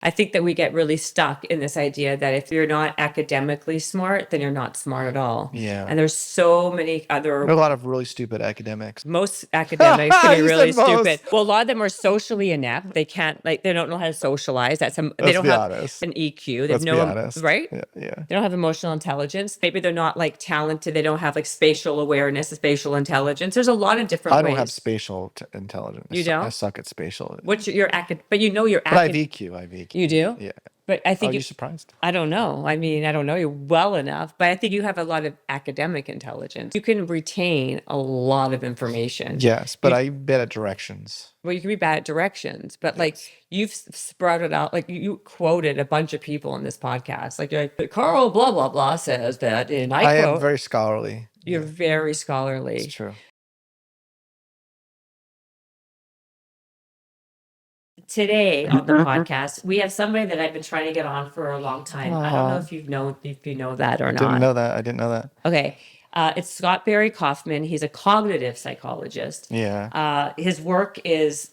I think that we get really stuck in this idea that if you're not academically smart, then you're not smart at all. Yeah. And there's so many There are other a lot of really stupid academics. most academics can be You really said most. stupid. Well, a lot of them are socially inept. They can't, like, they don't know how to socialize. They Let's don't be have honest. an EQ. They Let's have be no, honest. right? Yeah. They don't have emotional intelligence. Maybe they're not like talented. They don't have like spatial awareness, spatial intelligence. There's a lot of different I ways. don't have spatial intelligence. You don't? I suck at spatial. What's your but you know your But I have EQ. I have EQ. You do? Yeah. But I think Are you surprised? I don't know. I mean, I don't know you well enough, but I think you have a lot of academic intelligence. You can retain a lot of information. Yes, but I'm bad at directions. Well, you can be bad at directions, but like you've sprouted out, like you quoted a bunch of people in this podcast. Like you're like, Carl blah blah blah says that, and I quote. am very scholarly. You're very scholarly. It's true. Today on the podcast, we have somebody that I've been trying to get on for a long time. I don't know if you know that or not. I didn't know that. Okay. It's Scott Barry Kaufman. He's a cognitive psychologist. Yeah. His work is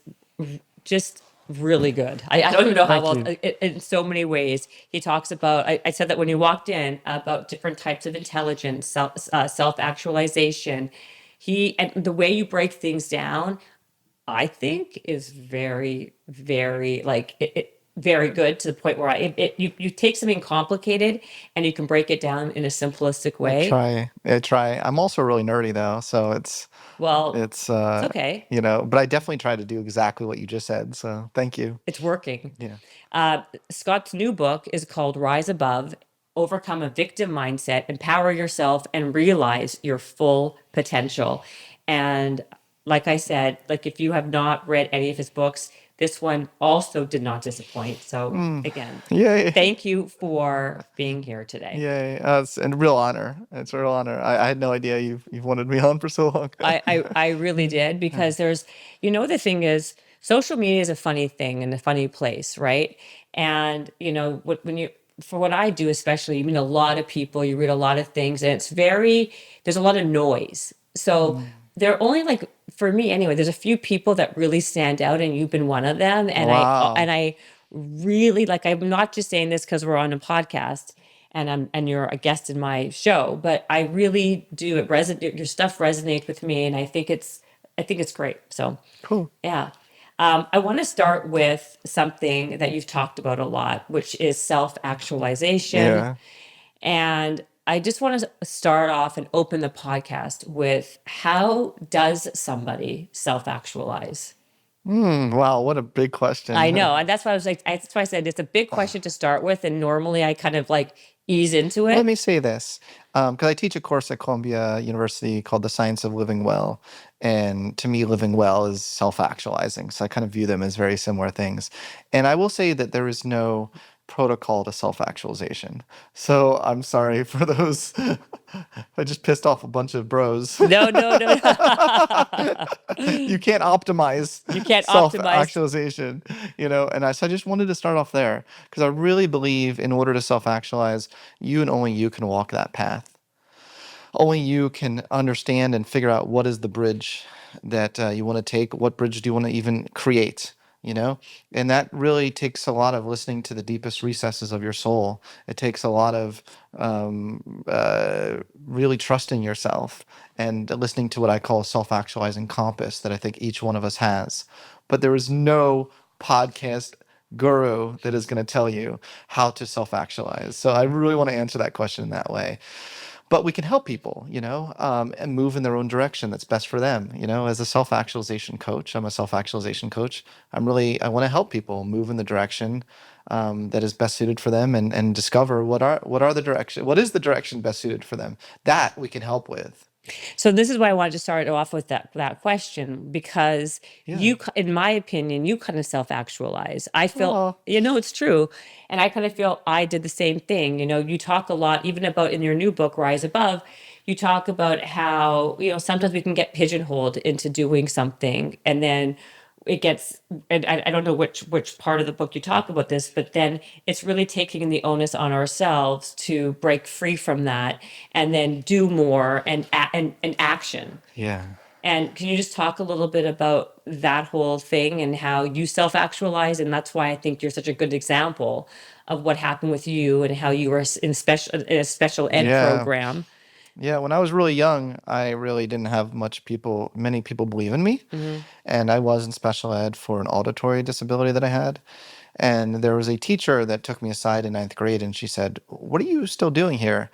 just really good. I don't even know how well, in so many ways. He talks about, I said that when you walked in, about different types of intelligence, self-actualization. And the way you break things down, I think is very, very very good, to the point where you take something complicated and you can break it down in a simplistic way. I try. I'm also really nerdy though, so it's okay. But I definitely try to do exactly what you just said. So thank you. It's working. Yeah. Scott's new book is called Rise Above: Overcome a Victim Mindset, Empower Yourself, and Realize Your Full Potential. And like I said, like if you have not read any of his books, this one also did not disappoint. So again, Yay. Thank you for being here today. Yay. It's a real honor. It's a real honor. I had no idea you've wanted me on for so long. I really did, because there's, the thing is, social media is a funny thing and a funny place, right? And, for what I do, especially, you meet a lot of people, you read a lot of things, and there's a lot of noise. So there are only, like, for me anyway, there's a few people that really stand out, and you've been one of them. And Wow. I really, like, I'm not just saying this because we're on a podcast and you're a guest in my show, but I really do. Your stuff resonates with me, and I think it's great. So Cool. yeah. I want to start with something that you've talked about a lot, which is self-actualization. Yeah. And I just want to start off and open the podcast with, how does somebody self-actualize? Wow, what a big question. I know. And that's why that's why I said it's a big question to start with. And normally I kind of like ease into it. Let me say this, because I teach a course at Columbia University called The Science of Living Well. And to me, living well is self-actualizing. So I kind of view them as very similar things. And I will say that there is no protocol to self-actualization. So I'm sorry for those. I just pissed off a bunch of bros. No. You can't optimize self-actualization, so I just wanted to start off there, because I really believe in order to self-actualize, you and only you can walk that path. Only you can understand and figure out what is the bridge that you want to take. What bridge do you want to even create? And that really takes a lot of listening to the deepest recesses of your soul. It takes a lot of really trusting yourself and listening to what I call a self-actualizing compass that I think each one of us has. But there is no podcast guru that is going to tell you how to self-actualize. So I really want to answer that question in that way. But we can help people, and move in their own direction that's best for them. As a self-actualization coach, I'm a self-actualization coach. I want to help people move in the direction that is best suited for them, and discover what is the direction best suited for them. That we can help with. So this is why I wanted to start off with that question, because you, in my opinion, you kind of self-actualize. I feel, it's true. And I kind of feel I did the same thing. You talk a lot, even about in your new book, Rise Above, you talk about how, sometimes we can get pigeonholed into doing something, and then it gets, and I don't know which part of the book you talk about this, but then it's really taking the onus on ourselves to break free from that, and then do more and action. Yeah. And can you just talk a little bit about that whole thing and how you self-actualize? And that's why I think you're such a good example of what happened with you and how you were in a special ed Yeah. program. Yeah, when I was really young, I really didn't have many people believe in me. Hmm. And I was in special ed for an auditory disability that I had. And there was a teacher that took me aside in ninth grade and she said, "What are you still doing here?"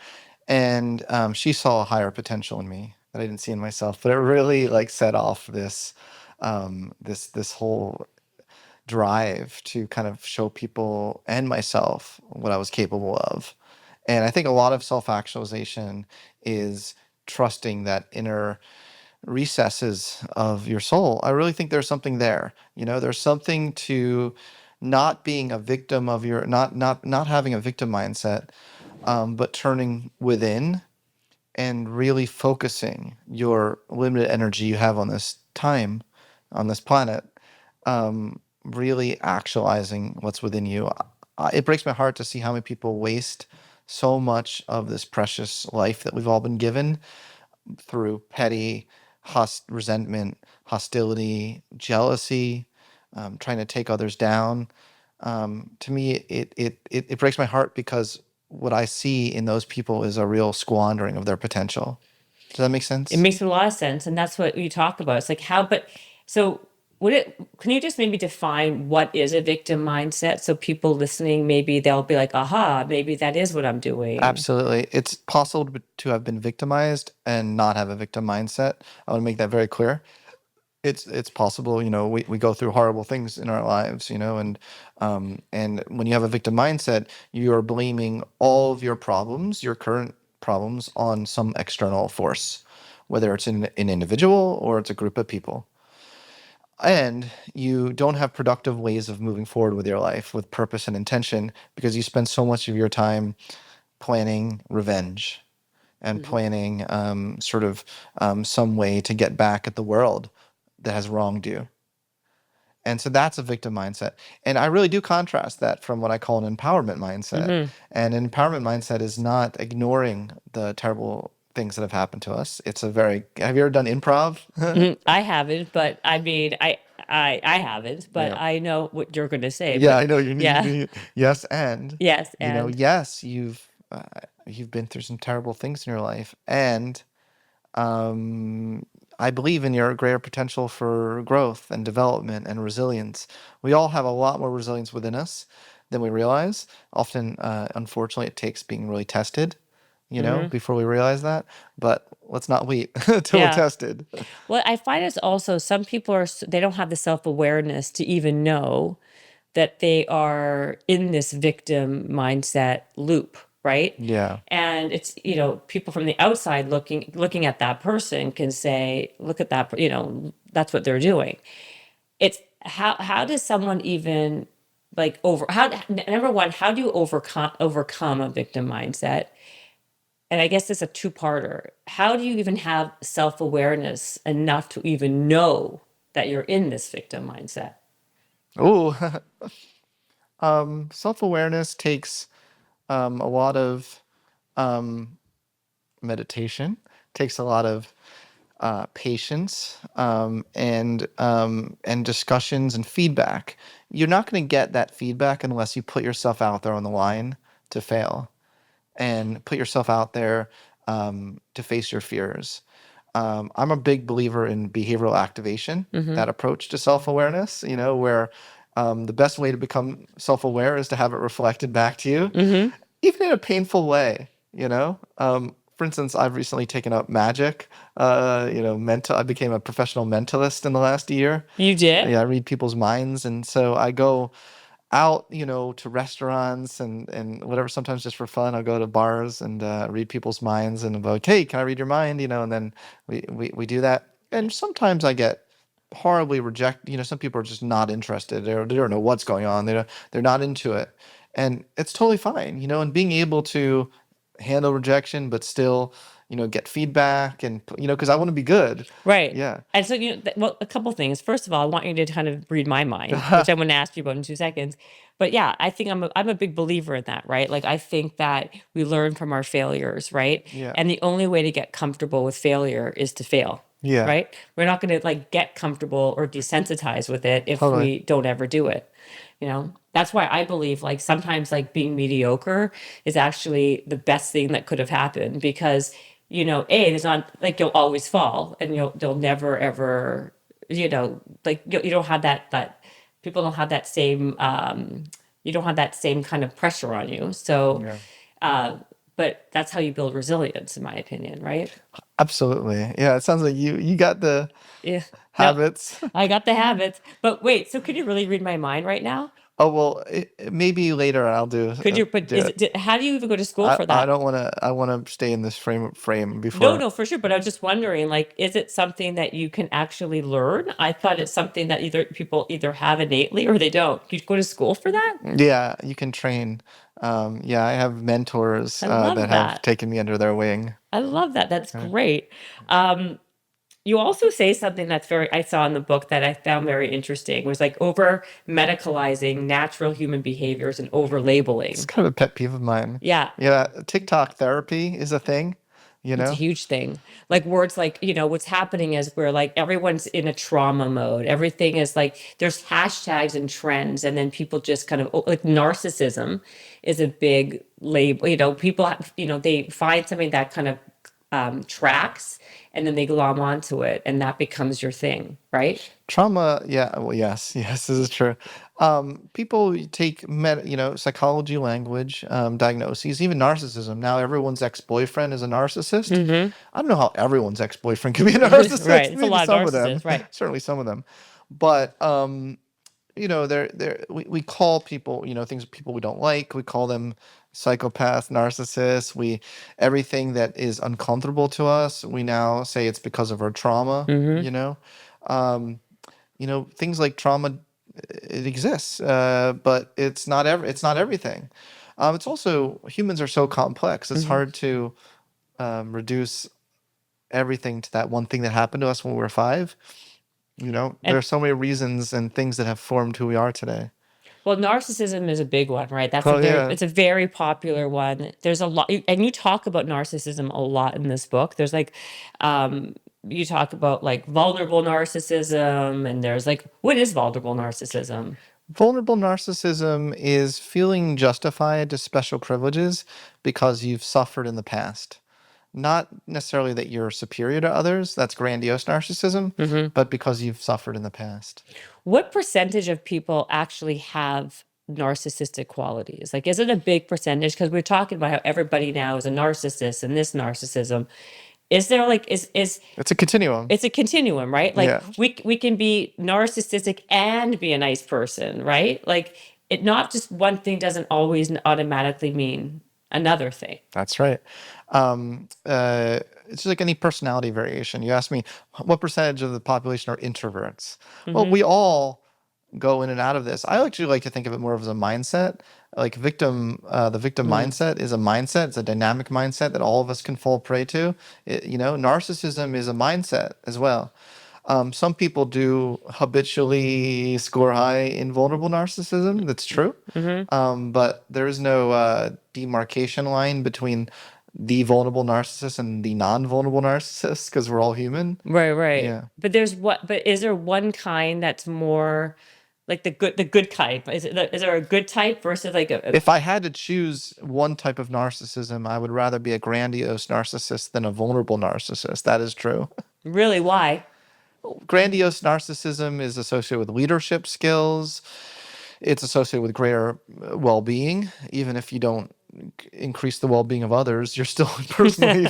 And she saw a higher potential in me that I didn't see in myself. But it really like set off this whole drive to kind of show people and myself what I was capable of. And I think a lot of self-actualization is trusting that inner recesses of your soul. I really think there's something there. There's something to not being a victim of your not having a victim mindset, but turning within and really focusing your limited energy you have on this time, on this planet, really actualizing what's within you. It breaks my heart to see how many people waste so much of this precious life that we've all been given through petty resentment, hostility, jealousy, trying to take others down. To me, it breaks my heart because what I see in those people is a real squandering of their potential. Does that make It sense? makes a lot of sense. And that's what you talk about. It's like so can you just maybe define what is a victim mindset? So people listening, maybe they'll be like, aha, maybe that is what I'm doing. Absolutely. It's possible to have been victimized and not have a victim mindset. I want to make that very clear. It's possible, we go through horrible things in our lives, and when you have a victim mindset, you are blaming all of your problems, your current problems, on some external force, whether it's an individual or it's a group of people. And you don't have productive ways of moving forward with your life with purpose and intention because you spend so much of your time planning revenge and Hmm. planning some way to get back at the world that has wronged you. And so that's a victim mindset. And I really do contrast that from what I call an empowerment mindset. Hmm. And an empowerment mindset is not ignoring the terrible things that have happened to us. Have you ever done improv? I haven't, but I mean, I haven't, but Yeah. I know what you're going to say. Yeah, But I know you yeah, need. Yes, and yes, and yes, uh, you've been through some terrible things in your life, and Um, I believe in your greater potential for growth and development and resilience. We all have a lot more resilience within us than we realize. Often, unfortunately, it takes being really tested, hmm, before we realize that. But let's not wait till we're yeah. tested. Well, I find it's also some people they don't have the self-awareness to even know that they are in this victim mindset loop, right? Yeah. And it's, people from the outside looking at that person can say, look at that, that's what they're doing. It's how does someone even like over how number one, how do you overcome a victim mindset? And I guess it's a two-parter. How do you even have self-awareness enough to even know that you're in this victim mindset? Oh, self-awareness takes a lot of um, meditation, takes a lot of patience, and discussions and feedback. You're not going to get that feedback unless you put yourself out there on the line to fail and put yourself out there to face your fears. I'm a big believer in behavioral activation, Mm-hmm. that approach to self-awareness, where the best way to become self-aware is to have it reflected back to you, Mm-hmm. even in a painful way. For instance, I've recently taken up magic. I became a professional mentalist in the last year. You did? Yeah, I read people's minds, and so I go out, to restaurants and whatever. Sometimes just for fun, I'll go to bars and read people's minds, and I'm like, "Hey, can I read your mind?" And then we do that. And sometimes I get horribly rejected. Some people are just not interested. They don't know what's going on. They're not into it, and it's totally fine. And being able to handle rejection, but still, get feedback and because I want to be good. Right. Yeah. And so, well, a couple things. First of all, I want you to kind of read my mind, which I'm going to ask you about in 2 seconds. But yeah, I think I'm a big believer in that, right? Like I think that we learn from our failures, right? Yeah. And the only way to get comfortable with failure is to fail. Yeah, right? We're not going to like get comfortable or desensitized with it if totally. we don't ever do it. That's why I believe like sometimes like being mediocre is actually the best thing that could have happened, because there's not like you'll always fall, and they'll never ever, like you don't have that people don't have that same you don't have that same kind of pressure on you. So Yeah. uh but that's how you build resilience, in my opinion, right? Absolutely. Yeah, it sounds like you got the Yeah. No, habits. I got the habits. But wait, so could you really read my mind right now? Oh well, maybe later I'll Could you, but do it. how do you even go to school for I that? don't want to. I want to stay in this frame No, before. no, for sure. But I was just wondering, like, is it something that you can actually learn? I thought it's something that either people either have innately or they don't. You go to school for that? Yeah, you can train. Yeah, I have mentors I that love have that. taken me under their wing. I love that. That's Uh, great. Um, you also say something that's I saw in the book that I found very interesting, was like over medicalizing natural human behaviors and over It's labeling. kind of a pet peeve of mine. Yeah, Yeah, TikTok therapy is a thing, you it's a know? huge thing. Like words like, what's happening is we're like everyone's in a trauma mode. Everything is like there's hashtags and trends, and then people just kind of like narcissism is a big label. People they find something that kind of tracks, and then they glom onto it, and that becomes your thing, right? Trauma, yeah, well, yes, yes, this is true. People take psychology language, diagnoses, even narcissism. Now everyone's ex-boyfriend is a narcissist. Mm-hmm. I don't know how everyone's ex-boyfriend can be a Right. narcissist. It's a Maybe lot of some of them, narcissists, right? certainly some of them. But we call people, things people we don't like, we call them psychopath, narcissists. Everything that is uncomfortable to us, we now say it's because of our trauma, Mm-hmm. you know. Um, things like trauma, it exists, but it's not everything. It's also, humans are so complex, it's Mm-hmm. hard to reduce everything to that one thing that happened to us when we were 5. There And are so many reasons and things that have formed who we are today. well, narcissism is a big one, right? Oh yeah. It's a very popular one. There's a lot, and you talk about narcissism a lot in this book. There's like, um, you talk about like vulnerable narcissism, and there's like, what is vulnerable narcissism? Vulnerable narcissism is feeling justified to special privileges because you've suffered in the past. Not necessarily that you're superior to others, that's grandiose narcissism, Mm-hmm. but because you've suffered in the past. What percentage of people actually have narcissistic qualities? Like, is it a big percentage? Because we're talking about how everybody now is a narcissist and this narcissism. Is there like is It's a continuum. it's a continuum, right? Like Yeah, we can be narcissistic and be a nice person, right? Like it not just one thing doesn't always automatically mean another thing. that's right. It's just like any personality variation. You asked me what percentage of the population are introverts. Well, Hmm. we all go in and out of this. I actually like to think of it more of as a mindset. Like the victim Hmm. mindset is a mindset. It's a dynamic mindset that all of us can fall prey to. Narcissism is a mindset as well. Some people do habitually score high in vulnerable narcissism. That's true. Hmm. But there is no demarcation line between the vulnerable narcissist and the non-vulnerable narcissist because we're all human. Right, right. Yeah. But is there one kind that's more like the good kind? Is there a good type versus like If I had to choose one type of narcissism, I would rather be a grandiose narcissist than a vulnerable narcissist. That is true. really why? Grandiose narcissism is associated with leadership skills. It's associated with greater well-being. Even if you don't increase the well-being of others, you're still personally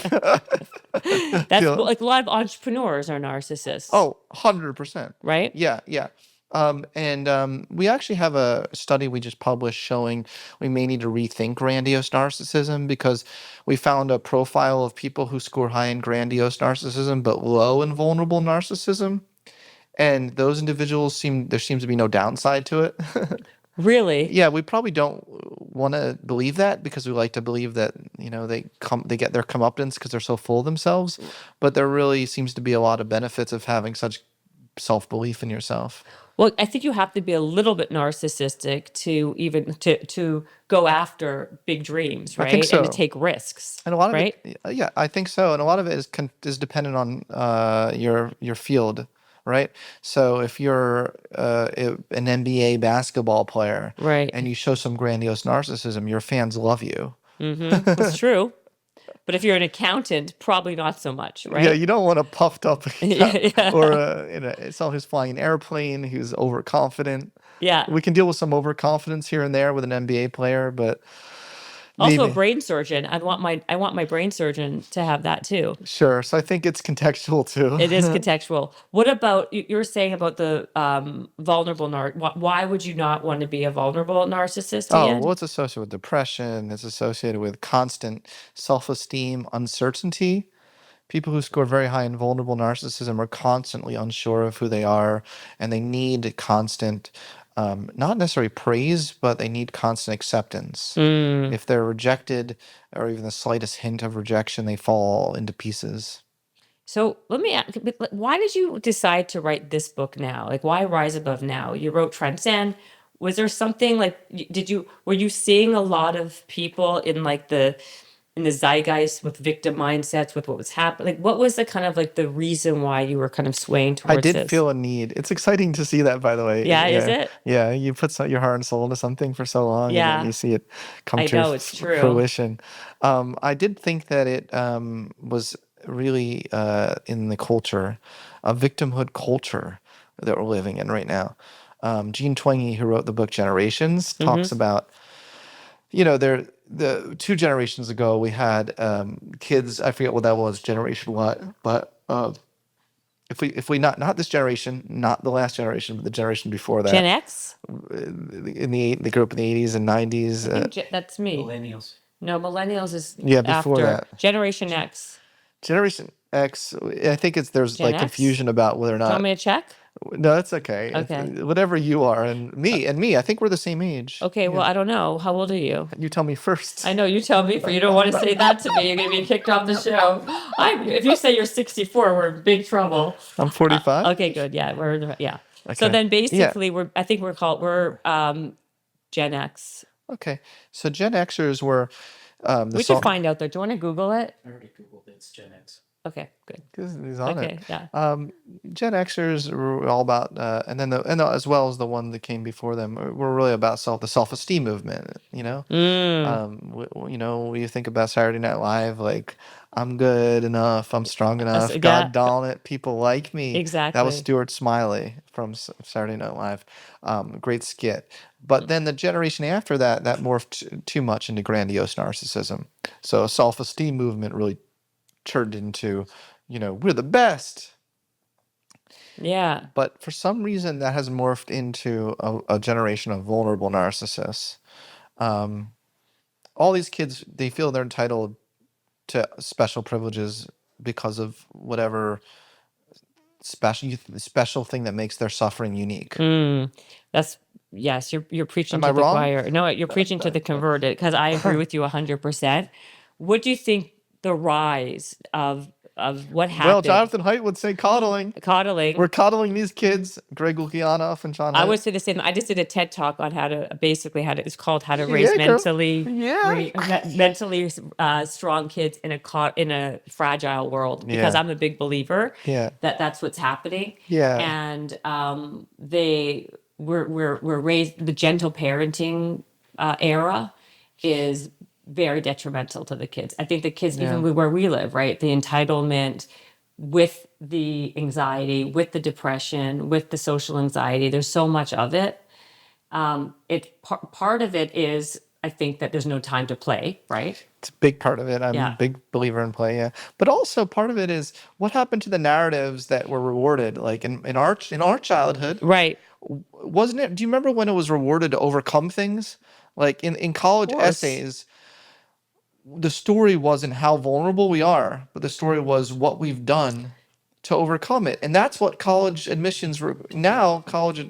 That's feel. like a lot of entrepreneurs are narcissists, Oh, 100%. right? Yeah, yeah. And we actually have a study we just published showing we may need to rethink grandiose narcissism because we found a profile of people who score high in grandiose narcissism but low in vulnerable narcissism. And those individuals there seems to be no downside to it. Really? Yeah, we probably don't want to believe that because we like to believe that, they get their comeuppance because they're so full of themselves. But there really seems to be a lot of benefits of having such self-belief in yourself. Well, I think you have to be a little bit narcissistic to even to go after big dreams, I think right? And to so. take risks, And a lot of right? it, yeah, I think so. And a lot of it is dependent on your field, right? So if you're an NBA basketball player Right. and you show some grandiose narcissism, your fans love you. It's true. But if you're an accountant, probably not so much, Yeah, right? you don't want a puffed up Yeah, or yeah. someone who's flying an airplane who's overconfident. Yeah. We can deal with some overconfidence here and there with an NBA player, but Also a maybe. brain surgeon. I want my brain surgeon to have that too. Sure. So I think it's contextual It is too. contextual. What about you were saying about the vulnerable why would you not want to be a vulnerable narcissist Oh, well, again? it's associated with depression. It's associated with constant self-esteem, uncertainty. People who score very high in vulnerable narcissism are constantly unsure of who they are, and they need constant, not necessarily praise, but they need constant acceptance. Mm. If they're rejected, or even the slightest hint of rejection, they fall into pieces. So let me ask, why did you decide to write this book now? Like, why Rise Above Now? You wrote Transcend. Was there something like, were you seeing a lot of people in the zeitgeist with victim mindsets, with what was happening? Like, what was the kind of like the reason why you were kind of swaying I towards did this? feel a need. It's exciting to see that, by the way. Yeah, is Yeah, it? yeah. You put your heart and soul into something for so long, and then Yeah, you see it come I to know it's true. fruition. I did think that it was really in the culture, a victimhood culture that we're living in right now. Gene Twenge, who wrote the book Generations, Mm-hmm. talks about, the 2 generations ago we had kids. I forget what that was, generation what, but if we not this generation, not the last generation, but the generation before Gen that, X? they grew up in the 80s and 90s. I think that's me. No, millennials is Yeah, before after that, Generation X. Generation X. I think there's Gen like X? confusion about whether or Do you want not. me to check? No, it's okay. Okay. Whatever you are, and Uh, me. I think we're the same age. Okay, well, Yeah, I don't know. How old are you? you tell me first. I know you tell me, for you don't want to say that to me. You're gonna be kicked off the show. If you say you're 64, we're in big trouble. I'm 45. Okay, good. Yeah, yeah. So Okay. then Yeah. basically we're Gen X. Okay. So Gen Xers were the We should song. find out though. Do you want to Google it? Okay, good. Because he's on it. Okay, yeah. Gen Xers were all about, and then as well as the one that came before them, were really about the self-esteem movement. Mm, When you think about Saturday Night Live, like, I'm good enough, I'm strong enough, yeah, God darn it, people like me. That was exactly. Stuart Smiley from Saturday Night Live. Great skit. But then the generation after that morphed too much into grandiose narcissism. So self-esteem movement really turned into, we're the best. Yeah. But for some reason, that has morphed into a generation of vulnerable narcissists. Um, all these kids, they feel they're entitled to special privileges because of whatever special thing that makes their suffering unique. That's yes, you're preaching Am I to the wrong? choir. No, you're preaching to the converted, because I agree with you 100%. What do you think the rise of what Well, happened? Jonathan Haidt would say coddling. We're Coddling. coddling these kids. Greg Lukianoff and John I would Haidt. say the same. I just did a TED talk on it's called how to raise Yeah, girl. mentally Yeah. mentally strong kids in a fragile world, because Yeah. I'm a big believer Yeah. that that's what's happening. Yeah. And we're raised, the gentle parenting era is very detrimental to the kids. I think the kids, Yeah. even where we live, right, the entitlement with the anxiety, with the depression, with the social anxiety, there's so much of it. Part of it is, I think, that there's no time to play, right? It's a big part of it. I'm a Yeah. big believer in play, yeah. But also part of it is what happened to the narratives that were rewarded, like in our childhood, Right. wasn't it? Do you remember when it was rewarded to overcome things? Like in Of college course. essays, the story wasn't how vulnerable we are, but the story was what we've done to overcome it. And that's what college admissions were now.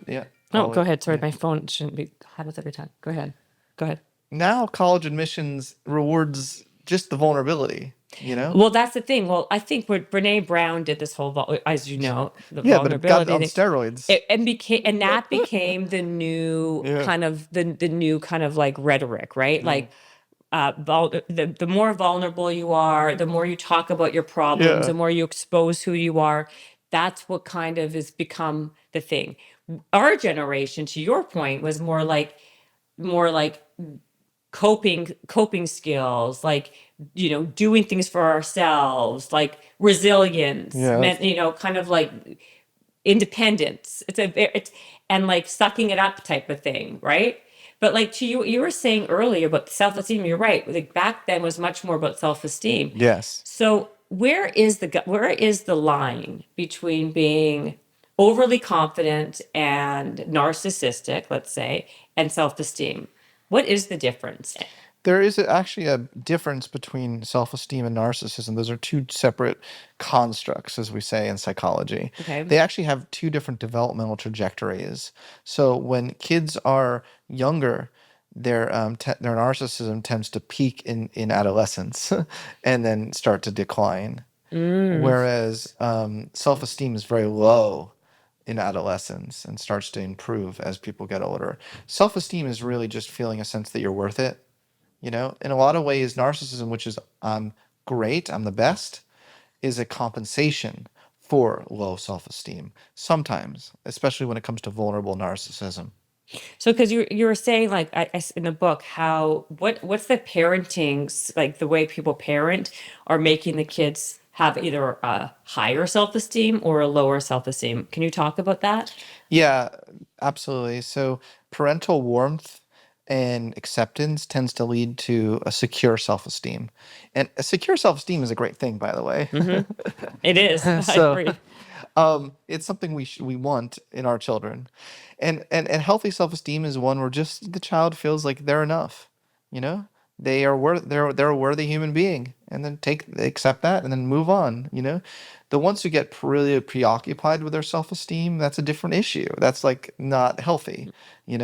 Yeah. No, go College, ahead. Sorry, yeah. my phone shouldn't be happens every time. Go ahead. Go ahead. Now college admissions rewards just the vulnerability. you know? Well, that's the thing. Well, I think what Brene Brown did this whole, as you know, the Yeah, but it got vulnerability on thing, steroids. and that became the new Yeah. kind of the new kind of like rhetoric, right? Like the more vulnerable you are, the more you talk about your problems, Yeah. the more you expose who you are. That's what kind of has become the thing. Our generation, to your point, was more like coping skills, like doing things for ourselves, like resilience, Yeah. kind of like independence. It's and like sucking it up type of thing, right? But like to you were saying earlier about self-esteem. You're right. Like back then was much more about self-esteem. Yes. So where is the line between being overly confident and narcissistic, let's say, and self-esteem? What is the difference? There is actually a difference between self-esteem and narcissism. Those are two separate constructs, as we say in psychology. Okay. They actually have two different developmental trajectories. So when kids are younger, their narcissism tends to peak in adolescence and then start to decline. Whereas self-esteem is very low in adolescence and starts to improve as people get older. Self-esteem is really just feeling a sense that you're worth it. In a lot of ways, narcissism, which is I'm great, I'm the best, is a compensation for low self-esteem. Sometimes, especially when it comes to vulnerable narcissism. So, because you were saying like in the book how what's the parenting, like the way people parent are making the kids have either a higher self-esteem or a lower self-esteem. Can you talk about that? Yeah, absolutely. So parental warmth and acceptance tends to lead to a secure self-esteem. And a secure self-esteem is a great thing, by the way. It is. I So agree. it's something we want in our children. And healthy self-esteem is one where just the child feels like they're enough, you know? They're a worthy human being, and then accept that and then move on. The ones who get really preoccupied with their self-esteem, that's a different issue. That's like not healthy. We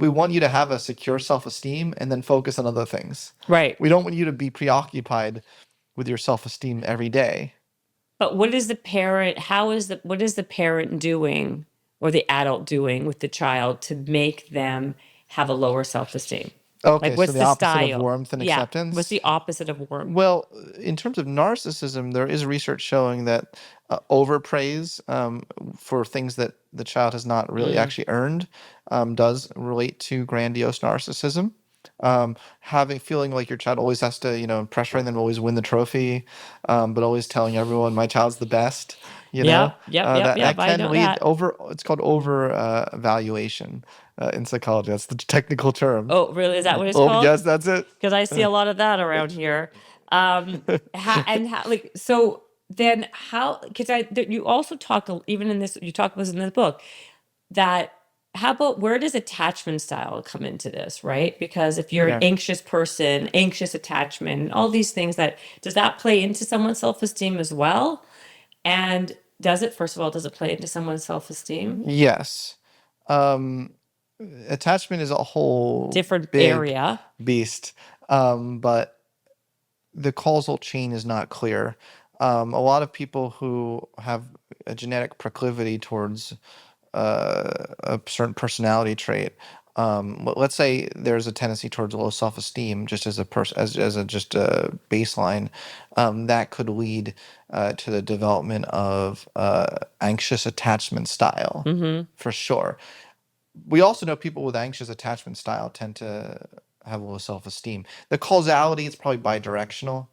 want you to have a secure self-esteem and then focus on other things. Right. We don't want you to be preoccupied with your self-esteem every day. But what is the parent, what is the parent doing or the adult doing with the child to make them have a lower self-esteem? Like Okay, so what's the the opposite of style? warmth and Yeah. What's acceptance. the opposite of warmth? Well, in terms of narcissism, there is research showing that overpraise for things that the child has not really actually earned does relate to grandiose narcissism. Feeling like your child always has to, pressuring them to always win the trophy, but always telling everyone my child's the best. Yep. That I can know lead that. over. It's called over evaluation in psychology. That's the technical term. Oh, really? Is that what it's Oh, called? yes, that's it. Because I see a lot of that around here. So then how, because you also talk, even in this, you talk about this in the book, that how about where does attachment style come into this, right? Because if you're an Yeah. anxious person, anxious attachment, all these things does that play into someone's self-esteem as well? And first of all, does it play into someone's self-esteem? Yes. Um, Attachment is a whole Different big area. beast, but the causal chain is not clear. A lot of people who have a genetic proclivity towards a certain personality trait. Let's say there's a tendency towards low self-esteem, just as a person, as a just a baseline, that could lead to the development of anxious attachment style, for sure. We also know people with anxious attachment style tend to have low self-esteem. The causality is probably bidirectional.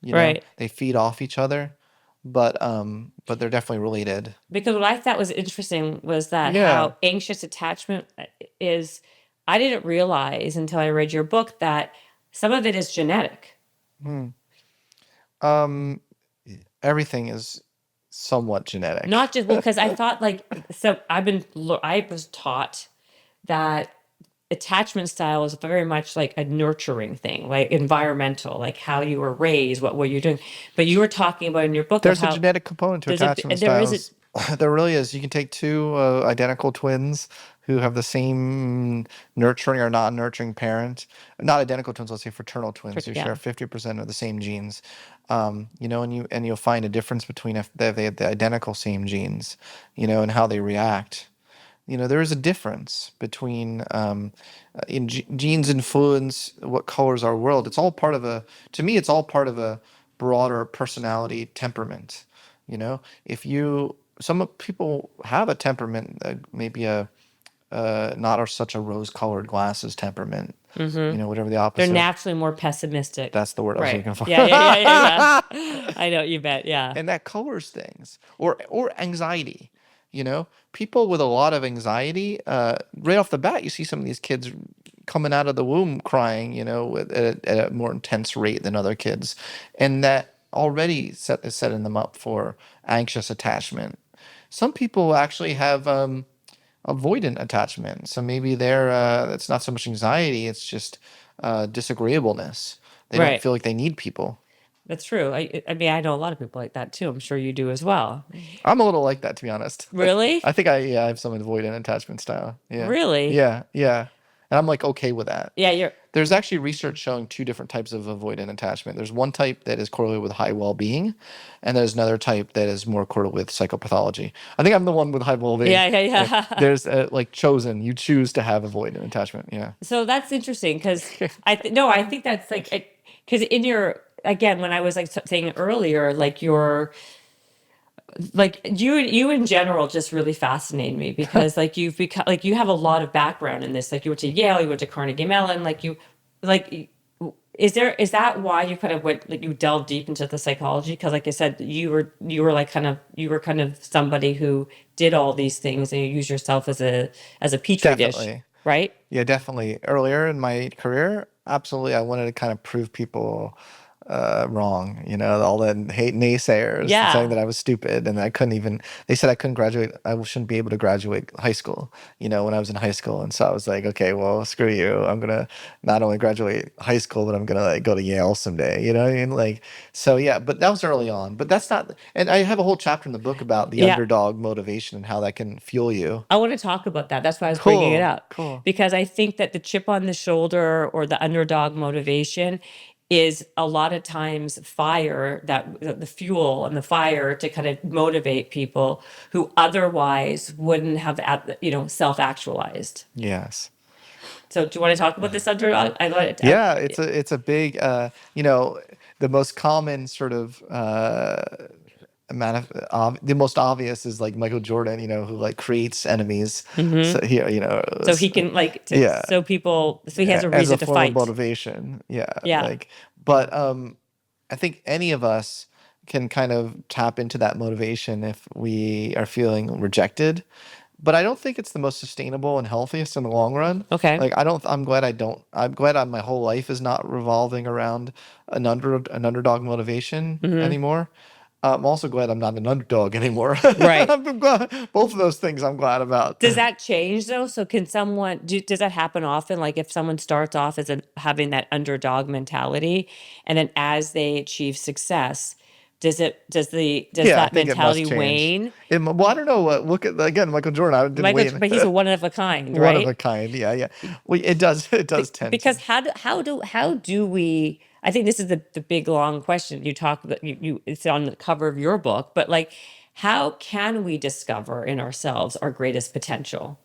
Right. They feed off each other, but they're definitely related. Because what I thought was interesting was that Yeah. how anxious attachment is, I didn't realize until I read your book that some of it is genetic. Um, Everything is somewhat genetic. Not just, well, because I thought I was taught that attachment style is very much like a nurturing thing, like environmental, like how you were raised, what were you doing. But you were talking about in your book There's of a how genetic component to there's a attachment there is a styles. There really is. You can take two identical twins who have the same nurturing or not nurturing parent, not identical twins, let's say fraternal twins who share Yeah. 50% of the same genes, and you'll find a difference between if they have the identical same genes, and how they react. There is a difference between genes influence what colors our world. It's all part of to me, it's all part of a broader personality temperament. If some people have a temperament, maybe not such a rose-colored glasses temperament, whatever the They're opposite. naturally more pessimistic. That's the word I was Right. looking for. Yeah. I know, you bet. Yeah. And that colors things, or anxiety. People with a lot of anxiety, right off the bat, you see some of these kids coming out of the womb crying, at a more intense rate than other kids, and that already is setting them up for anxious attachment. Some people actually have avoidant attachment, so maybe it's not so much anxiety; it's just disagreeableness. They don't feel like they need people. That's true. I mean, I know a lot of people like that too. I'm sure you do as well. I'm a little like that, to be honest. Really? I think I have some avoidant attachment style. Yeah. Really? Yeah. And I'm like okay with that. Yeah, There's actually research showing two different types of avoidant attachment. There's one type that is correlated with high well-being, and there's another type that is more correlated with psychopathology. I think I'm the one with high well-being. Yeah. There's chosen. You choose to have avoidant attachment. Yeah. So that's interesting because I think that's like, because again, when I was like saying earlier, like you in general just really fascinate me because like you've become like you have a lot of background in this. Like you went to Yale, you went to Carnegie Mellon, is that why you kind of went, like, you delved deep into the psychology? Because like I said, you were kind of somebody who did all these things and you use yourself as a petri dish, Definitely. right? Yeah, definitely. Earlier in my career, absolutely, I wanted to kind of prove people wrong. All the naysayers saying that I was stupid and I couldn't even. They said I couldn't graduate. I shouldn't be able to graduate high school. When I was in high school, and so I was like, okay, well, screw you. I'm gonna not only graduate high school, but I'm gonna like go to Yale someday. You know what I mean? Like, so yeah. But that was early on. But that's not. And I have a whole chapter in the book about the underdog motivation and how that can fuel you. I want to talk about that. That's why I was bringing it up. Cool. Because I think that the chip on the shoulder or the underdog motivation is a lot of times the fuel and the fire to kind of motivate people who otherwise wouldn't have, self-actualized. Yes. So do you want to talk about this underdog? Yeah, it's a big, the most common sort of the most obvious is like Michael Jordan, who like creates enemies. So here, so he can so he has a reason to form fight. Of motivation. Yeah. Yeah. But I think any of us can kind of tap into that motivation if we are feeling rejected. But I don't think it's the most sustainable and healthiest in the long run. Okay. Like I'm glad my whole life is not revolving around an underdog motivation anymore. I'm also glad I'm not an underdog anymore. Right. I'm glad, both of those things I'm glad about. Does that change though? So can does that happen often? Like if someone starts off as having that underdog mentality and then as they achieve success, does that mentality wane? Well, I don't know. Look at, again, Michael Jordan. I didn't wane. But he's a one of a kind, right? One of a kind. Yeah. Well, it does tend because to. how do we, I think this is the big long question you talk about, it's on the cover of your book, but like, how can we discover in ourselves our greatest potential?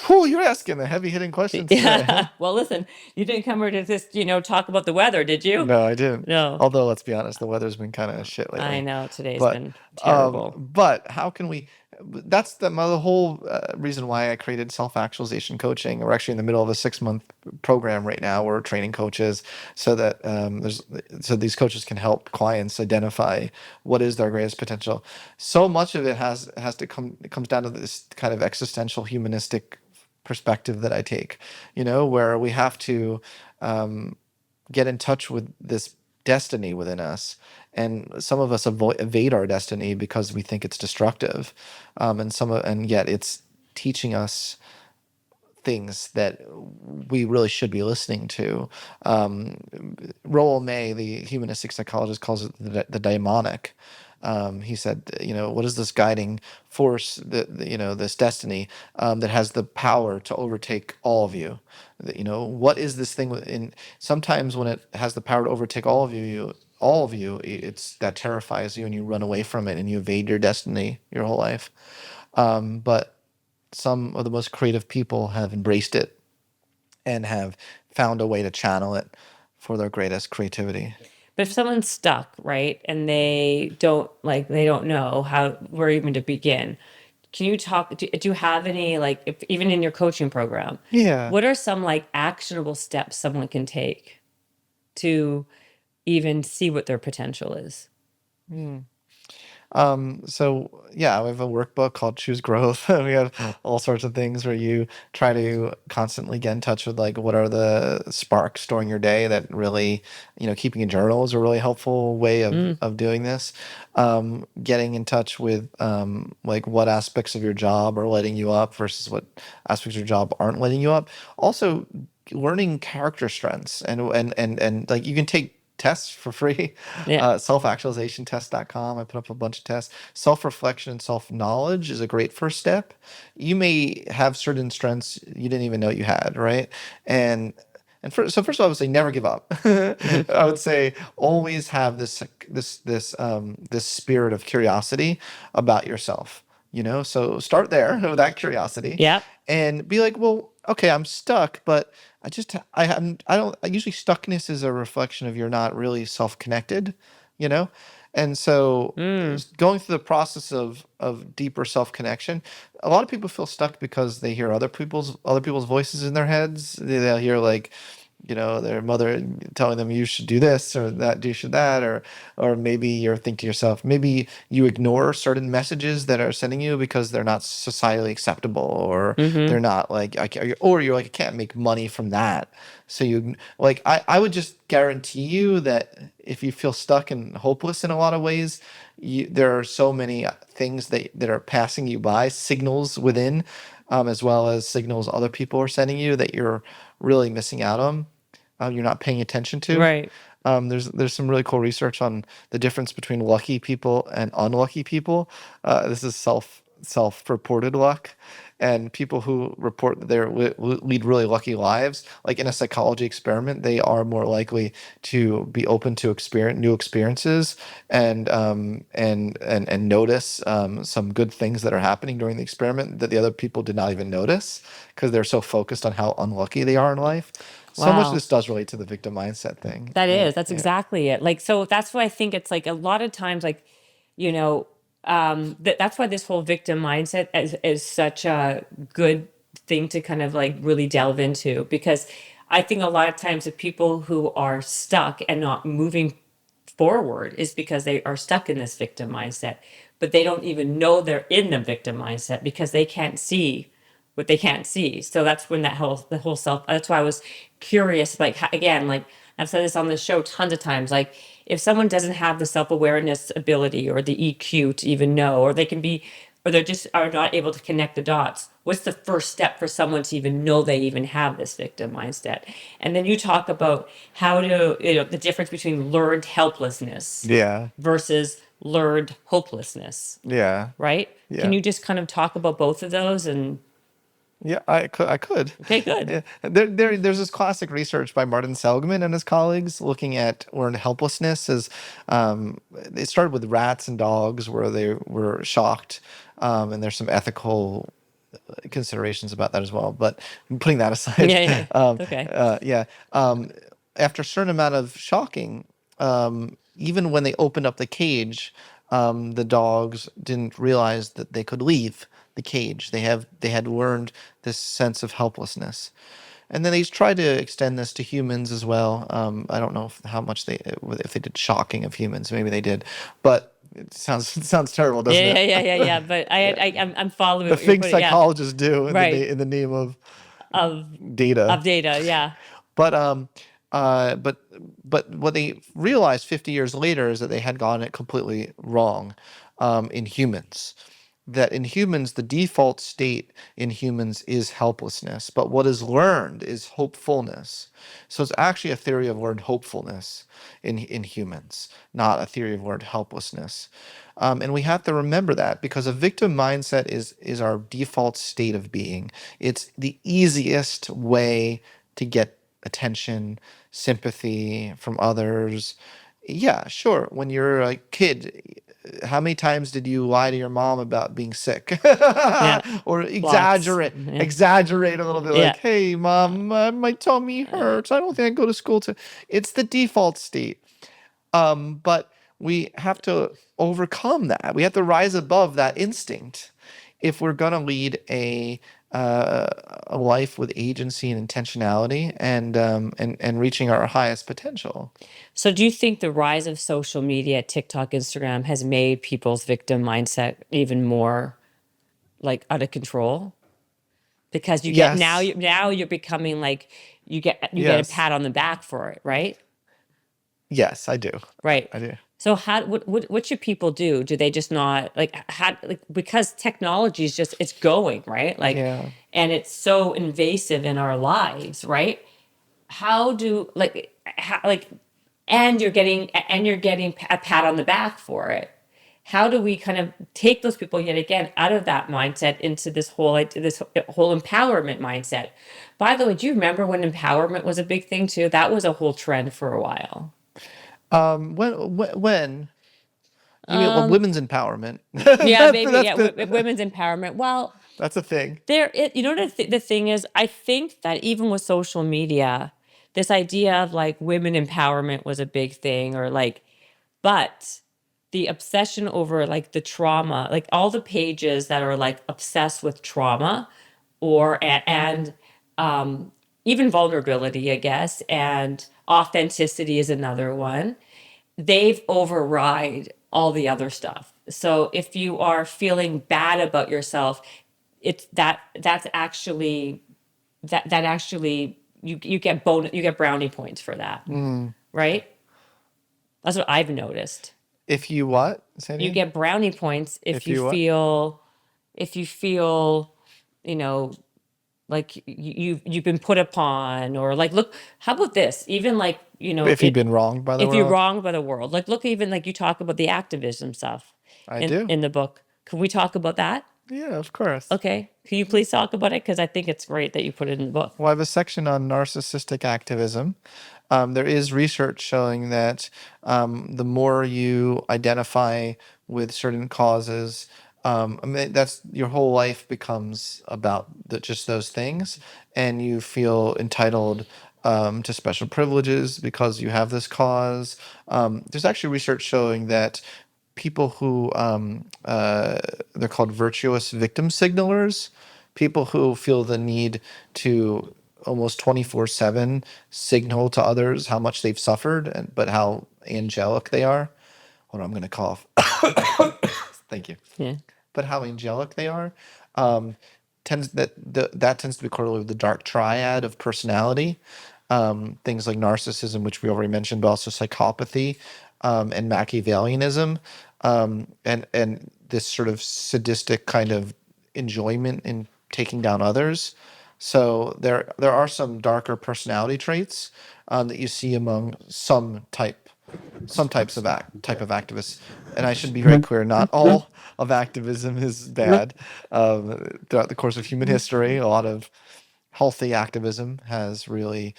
Whew, you're asking the heavy hitting questions today. Yeah. Well, listen, you didn't come here to just, talk about the weather, did you? No, I didn't. No. Although, let's be honest, the weather's been kind of shit lately. I know today's been terrible. But how can we? That's the whole reason why I created self-actualization coaching. We're actually in the middle of a 6-month program right now. We're training coaches so that so these coaches can help clients identify what is their greatest potential. So much of it it comes down to this kind of existential humanistic perspective that I take, where we have to get in touch with this destiny within us. And some of us evade our destiny because we think it's destructive. And yet it's teaching us things that we really should be listening to. Um, Roald May, the humanistic psychologist, calls it the daimonic. He said, what is this guiding force, this destiny that has the power to overtake all of you? What is this thing? Sometimes when it has the power to overtake all of you, it's that terrifies you, and you run away from it, and you evade your destiny your whole life. But some of the most creative people have embraced it and have found a way to channel it for their greatest creativity. But if someone's stuck, right, and they don't know where even to begin, can you talk? Do you have any, even in your coaching program? Yeah. What are some actionable steps someone can take to even see what their potential is? So yeah, we have a workbook called Choose Growth. We have all sorts of things where you try to constantly get in touch with what are the sparks during your day that really, keeping a journal is a really helpful way of doing this. Getting in touch with what aspects of your job are lighting you up versus what aspects of your job aren't lighting you up. Also, learning character strengths and you can take tests for free. Yeah. Self-actualizationtest.com. I put up a bunch of tests. Self-reflection and self-knowledge is a great first step. You may have certain strengths you didn't even know you had, right? So first of all, I would say never give up. I would say always have this spirit of curiosity about yourself. So start there with that curiosity. Yep. And be like, well, okay, I'm stuck, but usually stuckness is a reflection of you're not really self-connected, you know? And so going through the process of deeper self-connection, a lot of people feel stuck because they hear other people's voices in their heads. They'll hear their mother telling them you should do this or that, you should that, or maybe you're thinking to yourself, maybe you ignore certain messages that are sending you because they're not societally acceptable, or they're not or you're like, I can't make money from that. So I would just guarantee you that if you feel stuck and hopeless in a lot of ways, there are so many things that are passing you by, signals within, as well as signals other people are sending you that you're really missing out on. You're not paying attention to. Right. There's some really cool research on the difference between lucky people and unlucky people. This is self-reported luck, and people who report that they lead really lucky lives, like in a psychology experiment, they are more likely to be open to new experiences and notice some good things that are happening during the experiment that the other people did not even notice because they're so focused on how unlucky they are in life. So much of Wow. this does relate to the victim mindset thing. That's exactly it. So that's why I think it's a lot of times, that's why this whole victim mindset is such a good thing to kind of really delve into, because I think a lot of times the people who are stuck and not moving forward is because they are stuck in this victim mindset, but they don't even know they're in the victim mindset because they can't see what they can't see. So that's when the whole self. That's why I was curious. Again, I've said this on the show tons of times. If someone doesn't have the self awareness ability or the EQ to even know, or they just are not able to connect the dots, what's the first step for someone to even know they even have this victim mindset? And then you talk about how to, the difference between learned helplessness Yeah. versus learned hopelessness. Yeah. Right? Yeah. Can you just kind of talk about both of those? And yeah, I could. okay, good. Yeah. There's this classic research by Martin Seligman and his colleagues looking at learned helplessness as it started with rats and dogs where they were shocked, and there's some ethical considerations about that as well. But putting that aside, Yeah. Okay. After a certain amount of shocking, even when they opened up the cage, the dogs didn't realize that they could leave the cage. They had learned this sense of helplessness, and then they tried to extend this to humans as well. I don't know if they did shocking of humans. Maybe they did, but it sounds terrible, doesn't it? Yeah. But I'm following The what you're things putting. Yeah. psychologists do Right. in the name of Of data. data. Yeah. But what they realized 50 years later is that they had gotten it completely wrong in humans. that in humans, the default state in humans is helplessness, but what is learned is hopefulness. So it's actually a theory of learned hopefulness in humans, not a theory of learned helplessness. And we have to remember that, because a victim mindset is our default state of being. It's the easiest way to get attention, sympathy from others. Yeah, sure. When you're a kid, how many times did you lie to your mom about being sick? Yeah. Or Lots. Yeah. exaggerate a little bit, Yeah. like, hey, mom, my tummy hurts. I don't think I can go to school to. It's the default state. But we have to overcome that. We have to rise above that instinct if we're going to lead a life with agency and intentionality, and reaching our highest potential. So do you think the rise of social media, TikTok, Instagram, has made people's victim mindset even more like out of control? Because you get Yes. now you're becoming like you get a Yes. pat on the back for it, right? Yes, I do. Right. I do. So what should people do? Do they just not like how like because technology is just it's going, right? Like Yeah. and it's so invasive in our lives, right? How do like and you're getting a pat on the back for it. How do we kind of take those people yet again out of that mindset into this whole empowerment mindset? By the way, do you remember when empowerment was a big thing too? That was a whole trend for a while. When you mean, well, Um, women's empowerment? yeah, maybe That's yeah, women's empowerment. Well, that's a thing. you know what the thing is? I think that even with social media, this idea of like women empowerment was a big thing, or like, but the obsession over like the trauma, like all the pages that are like obsessed with trauma and even vulnerability, I guess, and authenticity is another one. They've override all the other stuff. So if you are feeling bad about yourself, it's that's actually that actually you get you get brownie points for that, right? That's what I've noticed. If you what? Say it You again? get brownie points If you what? if you feel, you know, like you've been put upon, or like look, how about this? Even like, If you've been wronged by the if you're world? wronged by the world, like look, even like you talk about the activism stuff I do. in the book. Can we talk about that? Yeah, of course. Okay. Can you please talk about it? Because I think it's great that you put it in the book. Well, I have a section on narcissistic activism. There is research showing that the more you identify with certain causes, I mean, that's your whole life becomes about just those things, and you feel entitled to special privileges because you have this cause. There's actually research showing that people who they're called virtuous victim signalers, people who feel the need to almost 24/7 signal to others how much they've suffered, but how angelic they are. Hold on, I'm going to cough. Thank you. Yeah. But how angelic they are, um, that tends to be correlated with the dark triad of personality. Things like narcissism, which we already mentioned, but also psychopathy, and Machiavellianism, and this sort of sadistic kind of enjoyment in taking down others. So there are some darker personality traits that you see among some types of type of activists. And I should be very clear, not all of activism is bad. Throughout the course of human history, a lot of healthy activism has really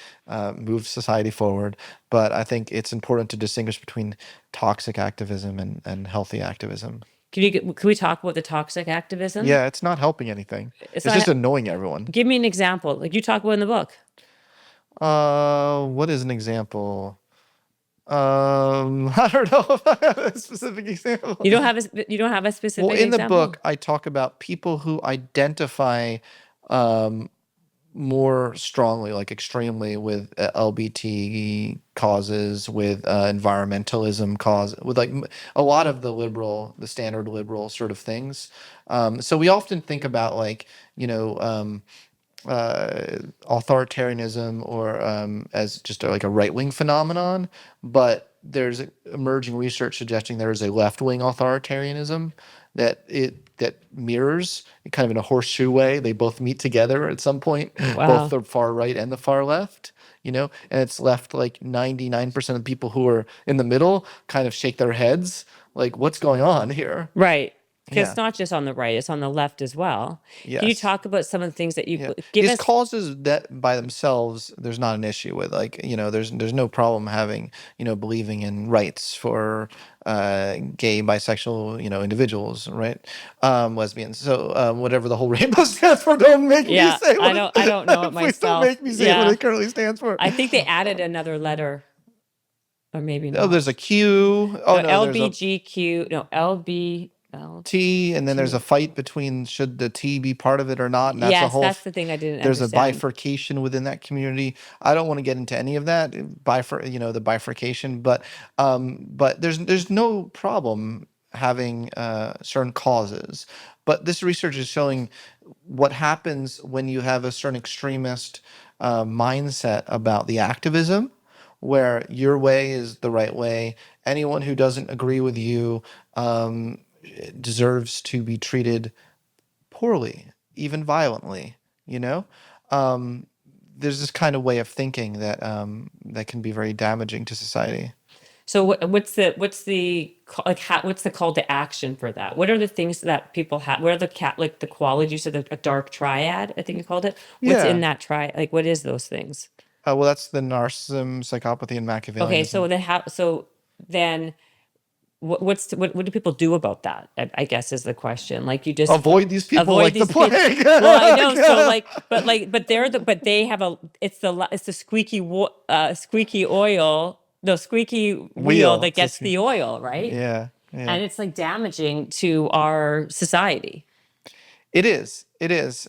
moved society forward. But I think it's important to distinguish between toxic activism and healthy activism. Can we talk about the toxic activism? Yeah, it's not helping anything. It's It's just not. annoying everyone. Give me an example, like you talk about in the book. What is an example? I don't know if I have a specific example. You don't have a specific Well, in the example? book, I talk about people who identify more strongly, like extremely, with LBT causes, with environmentalism cause, with like a lot of the standard liberal sort of things. So we often think about like, authoritarianism or as just like a right wing phenomenon, but there's emerging research suggesting there is a left-wing authoritarianism that mirrors kind of in a horseshoe way. They both meet together at some point, both Wow. the far right and the far left, and it's left like 99% of people who are in the middle kind of shake their heads like, what's going on here? Right. Because it's Yeah. not just on the right, it's on the left as well. Can you Yes. talk about some of the things that you Yeah. give These us? causes that by themselves, there's not an issue with. Like, there's no problem having, believing in rights for gay, bisexual, individuals, right? Lesbians. So whatever the whole rainbow stands for, don't make me Yeah, say I what don't I don't know it please don't myself. make me say what Yeah. it currently stands for. I think they added another letter, or maybe Oh, not. there's a Q. Oh No, no, there's a LBGQ, no, LBL. T, and then there's a fight between should the T be part of it or not, and that's a Yes, whole that's the thing I didn't there's a understand. bifurcation within that community. I don't want to get into any of that the bifurcation, but there's no problem having certain causes. But this research is showing what happens when you have a certain extremist mindset about the activism, where your way is the right way. Anyone who doesn't agree with you um, deserves to be treated poorly, even violently. You know, um, there's this kind of way of thinking that can be very damaging to society. So what's the call to action for that? What are the things that people have? What are like the qualities? You said a dark triad, I think you called it. What's in Yeah. that triad? Like what is those things? Well, that's the narcissism, psychopathy, and Okay, so Machiavellianism. then what do people do about that? I guess is the question. Like you just Avoid these people avoid like the these people. plague. Well, I know. So but they have it's the squeaky oil, no squeaky wheel Wheel. that gets the oil, right? Yeah. Yeah. And it's like damaging to our society. It is. It is.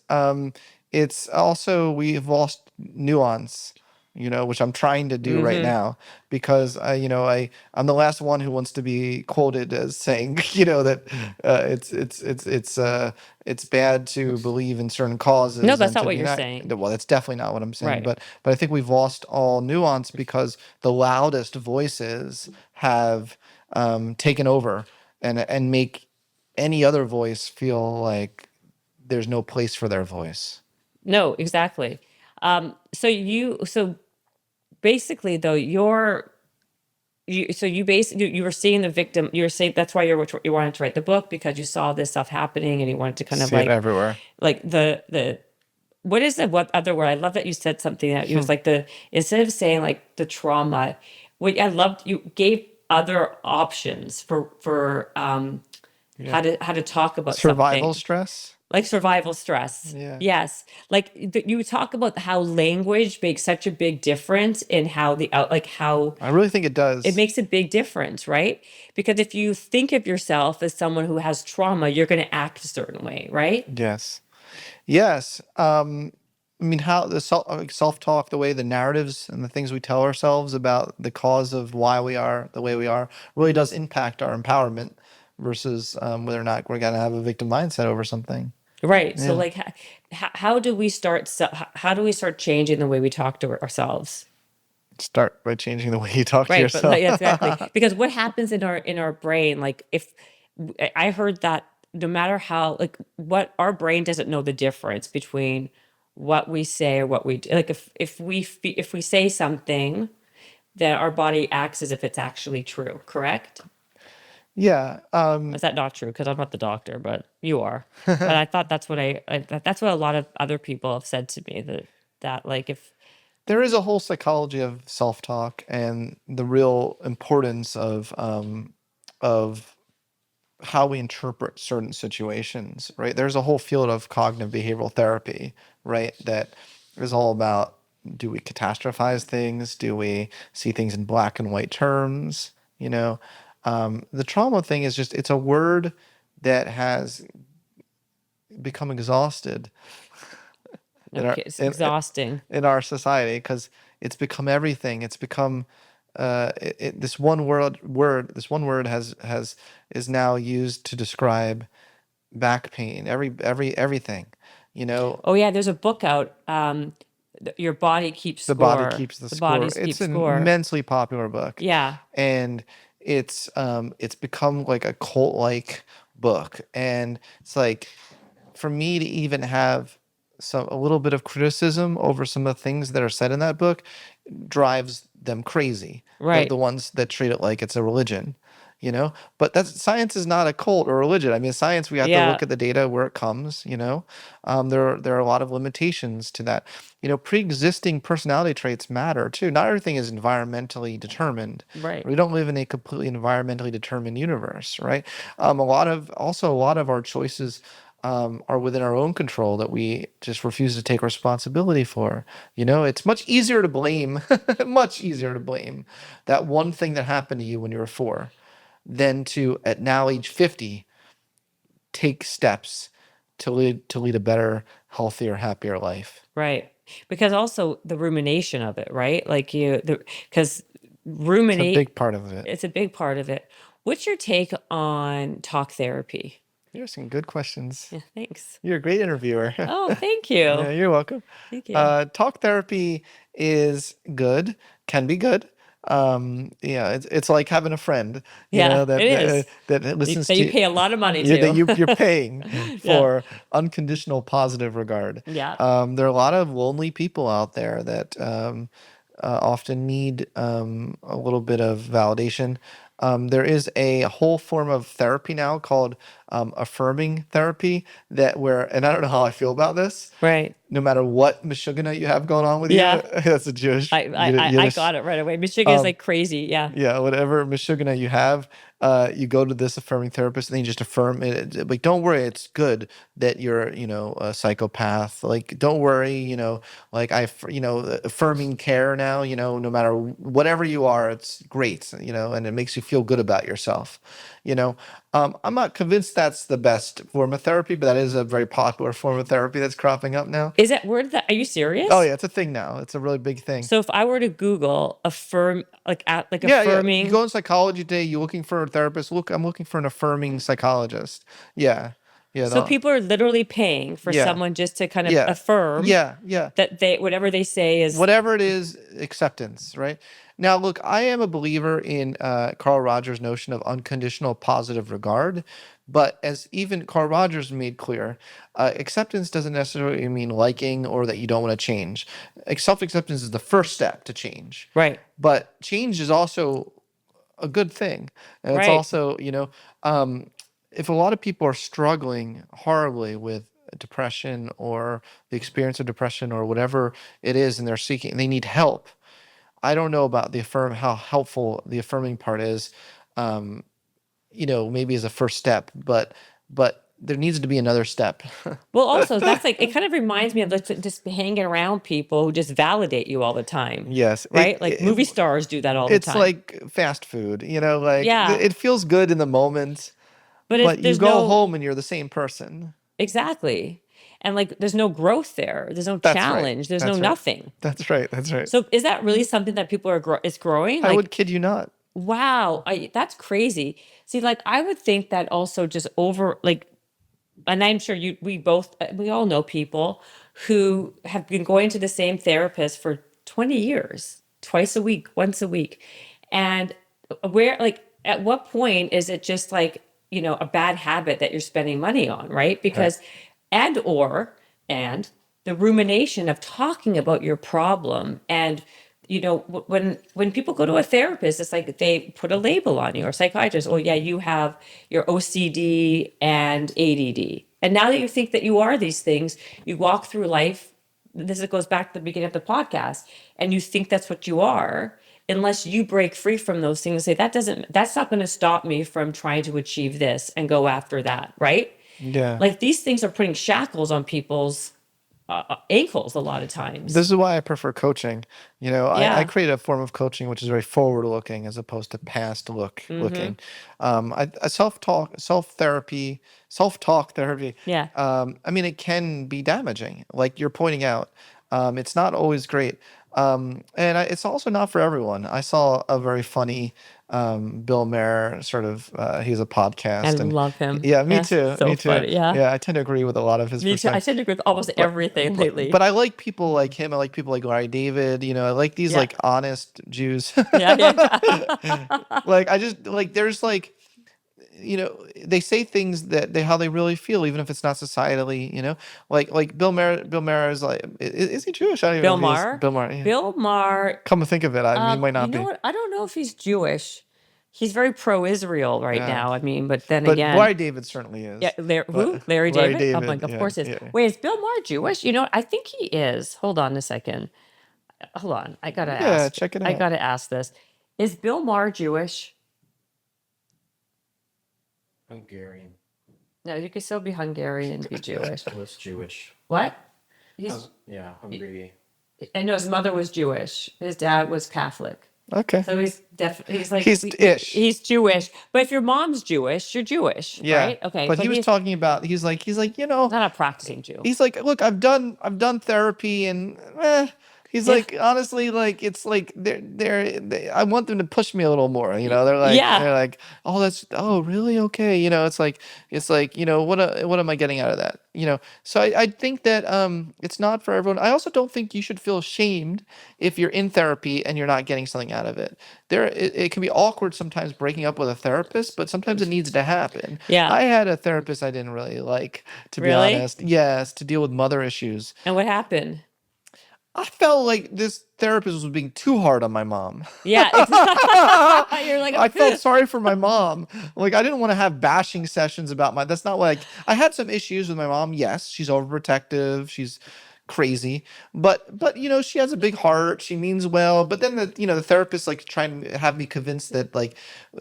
It's also we've lost nuance, which I'm trying to do right Hmm. now because I'm the last one who wants to be quoted as saying, that it's bad to believe in certain No, causes that's and not to what be you're not. saying. Well, that's definitely not what I'm saying. Right. But I think we've lost all nuance because the loudest voices have taken over and make any other voice feel like there's no place for their voice. No, exactly. So basically though, you were seeing the victim. You were saying that's why you wanted to write the book because you saw this stuff happening and you wanted to kind of See it everywhere. like the what is the what other word? I love that you said something that it was like the instead of saying like the trauma, what I loved you gave other options for Yeah. how to talk about Survival something. stress. Like survival stress. Yeah. Yes. Like you talk about how language makes such a big difference in how how I really think it it does. makes a big difference, right? Because if you think of yourself as someone who has trauma, you're going to act a certain way, right? Yes. Yes. I mean, how the self-talk, the way the narratives and the things we tell ourselves about the cause of why we are the way we are really does impact our empowerment versus whether or not we're going to have a victim mindset over something. Right. So Yeah. like how do we start how do we start changing the way we talk to ourselves? Start by changing the way you talk to Right, but yourself. like exactly. Because what happens in our brain, like if I heard that no matter how like what our brain doesn't know the difference between what we say or what we do. Like if we say something, then our body acts as if it's actually true, correct? Yeah. Is that not true? Because I'm not the doctor, but you are. But I thought that's what that's what a lot of other people have said to me that like if There is a whole psychology of self-talk and the real importance of how we interpret certain situations, right? There's a whole field of cognitive behavioral therapy, right? That is all about, do we catastrophize things? Do we see things in black and white terms? The trauma thing is just, it's a word that has become exhausted in our okay, it's exhausting. in our society because it's become everything. It's become this one word has is now used to describe back pain, everything. Oh yeah, there's a book out. Your body keeps The Body score. Keeps the The Score. bodies It's keep an score. immensely popular book, Yeah. and it's become like a cult-like book, and it's like for me to even have a little bit of criticism over some of the things that are said in that book drives them crazy. Right. The ones that treat it like it's a religion, you know. But that's science is not a cult or religion. I mean, science we have to look Yeah. at the data where it comes. You know, there are a lot of limitations to that. You know, pre-existing personality traits matter too. Not everything is environmentally determined. Right. We don't live in a completely environmentally determined universe, right? A lot of our choices are within our own control that we just refuse to take responsibility for. You know, it's much easier to blame, much easier to blame that one thing that happened to you when you were 4 than to, at now age 50, take steps to lead a better, healthier, happier life. Right. Because also the rumination of it, right? Like because It's a big ruminate, part of it. it's a big part of it. What's your take on talk therapy? You're some good questions. Yeah, thanks. You're a great interviewer. Oh, thank Yeah, you. you're welcome. Thank you. Talk therapy is good, can be good. Yeah, it's like having a friend, Yeah, that it is. that listens That to you you, pay a lot of money that to. you're paying Yeah. for unconditional positive regard. Yeah. There are a lot of lonely people out there that often need a little bit of validation. There is a whole form of therapy now called affirming therapy and I don't know how I feel about this. Right. No matter what Meshuggah you have going on with you, Yeah. that's a Jewish, I Yiddish, got it right away. Michigan is like crazy. Yeah. yeah, whatever Meshuggah you have, you go to this affirming therapist and then you just affirm it. Like, don't worry, it's good that you're, a psychopath. Like, don't worry, like affirming care now, no matter whatever you are, it's great, and it makes you feel good about yourself. I'm not convinced that's the best form of therapy, but that is a very popular form of therapy that's cropping up now. Is that word that? Are you Oh serious? yeah, it's a thing now. It's a really big thing. So if I were to Google like Yeah, yeah. You affirming, go on Psychology Day, you're looking for a therapist. Look, I'm looking for an affirming psychologist. Yeah. Yeah. so people are literally paying for Yeah. someone just to kind of Yeah. affirm Yeah. Yeah. that whatever they say is Whatever it is, acceptance, right? Now, look, I am a believer in Carl Rogers' notion of unconditional positive regard, but as even Carl Rogers made clear, acceptance doesn't necessarily mean liking or that you don't want to change. Self-acceptance is the first step to change, right. but change is also a good thing. And it's Right. also, if a lot of people are struggling horribly with depression or the experience of depression or whatever it is, and they need help. I don't know about how helpful the affirming part is, maybe as a first step, but there needs to be another step. Well, also that's like it kind of reminds me of just hanging around people who just validate you all the time. Yes. Right? Like movie stars do that all the It's time. like fast food, like Yeah. it feels good in the moment, But but you there's go no home and you're the same person. exactly. And like there's no growth there. There's no That's right. challenge. There's That's no right. nothing. That's right. That's right. So is that really something that people is growing? I Like, would kid you not. wow, that's crazy. See, like I would think that also just over like, and I'm sure we all know people who have been going to the same therapist for 20 years, twice a week, once a week. And at what point is it just like, a bad habit that you're spending money on, right? Because, and or, and the rumination of talking about your problem and when people go to a therapist, it's like they put a label on you or psychiatrist. Oh yeah, you have your OCD and ADD. And now that you think that you are these things, you walk through life. Goes back to the beginning of the podcast, and you think that's what you are, unless you break free from those things. And say that's not going to stop me from trying to achieve this and go after that, right? Yeah. Like these things are putting shackles on people's ankles a lot of times. This is why I prefer coaching. I Yeah. create a form of coaching which is very forward looking as opposed to past looking. Self therapy, self talk therapy. Yeah. I mean, it can be damaging, like you're pointing out. It's not always great. It's also not for everyone. I saw a very funny Bill Maher sort of. He's a I podcast, and love him. yeah, me That's too, so me too. funny. Yeah. Yeah, I tend to agree with a lot of his Me too. I perspectives. tend to agree with almost But everything but lately. I like people like him. I like people like Larry David. I like these Yeah. like honest Jews. Yeah. Yeah. Like I just like there's like they say things that how they really feel, even if it's not societally. Like Bill Maher. Bill Maher is like is he Jewish? I don't even know Bill if he is. Maher. Bill Maher. Yeah. Bill Maher. Come to think of it, I mean, he might You not know be. what? I don't know if he's Jewish. He's very pro-Israel right Yeah. now. I mean, but then But again, Larry David certainly yeah. is. Who? But Larry Larry David? Oh my David, God, of yeah, course he is. yeah. Wait, is Bill Maher Jewish? I think he is. Hold on a second. Hold on. I gotta Yeah, ask. check it I out. gotta ask this. Is Bill Maher Jewish? Hungarian. No, you could still be Hungarian and be Jewish. Was Jewish. What? He's. Yeah, Hungary. I know his mother was Jewish. His dad was Catholic. Okay. So he's definitely he's like He's ish. he's Jewish. But if your mom's Jewish, you're Jewish, Yeah. right? Okay. But he was he's talking about he's like not a practicing Jew. he's like, look, I've done therapy, and he's Yeah. like, honestly, like it's like I want them to push me a little more. They're like Yeah. they're like, oh really, okay. It's like what am I getting out of that? So I think that it's not for everyone. I also don't think you should feel ashamed if you're in therapy and you're not getting something out of it. It can be awkward sometimes breaking up with a therapist, but sometimes it needs to happen. Yeah. I had a therapist I didn't really like, to be Really? honest. Yes, to deal with mother issues. And what happened? I felt like this therapist was being too hard on my mom. Yeah. You're like, I felt sorry for my mom. Like I didn't want to have bashing sessions about that's not like I had some issues with my mom. Yes, she's overprotective. She's crazy, but she has a big heart. She means well. But then the therapist like trying to have me convinced that like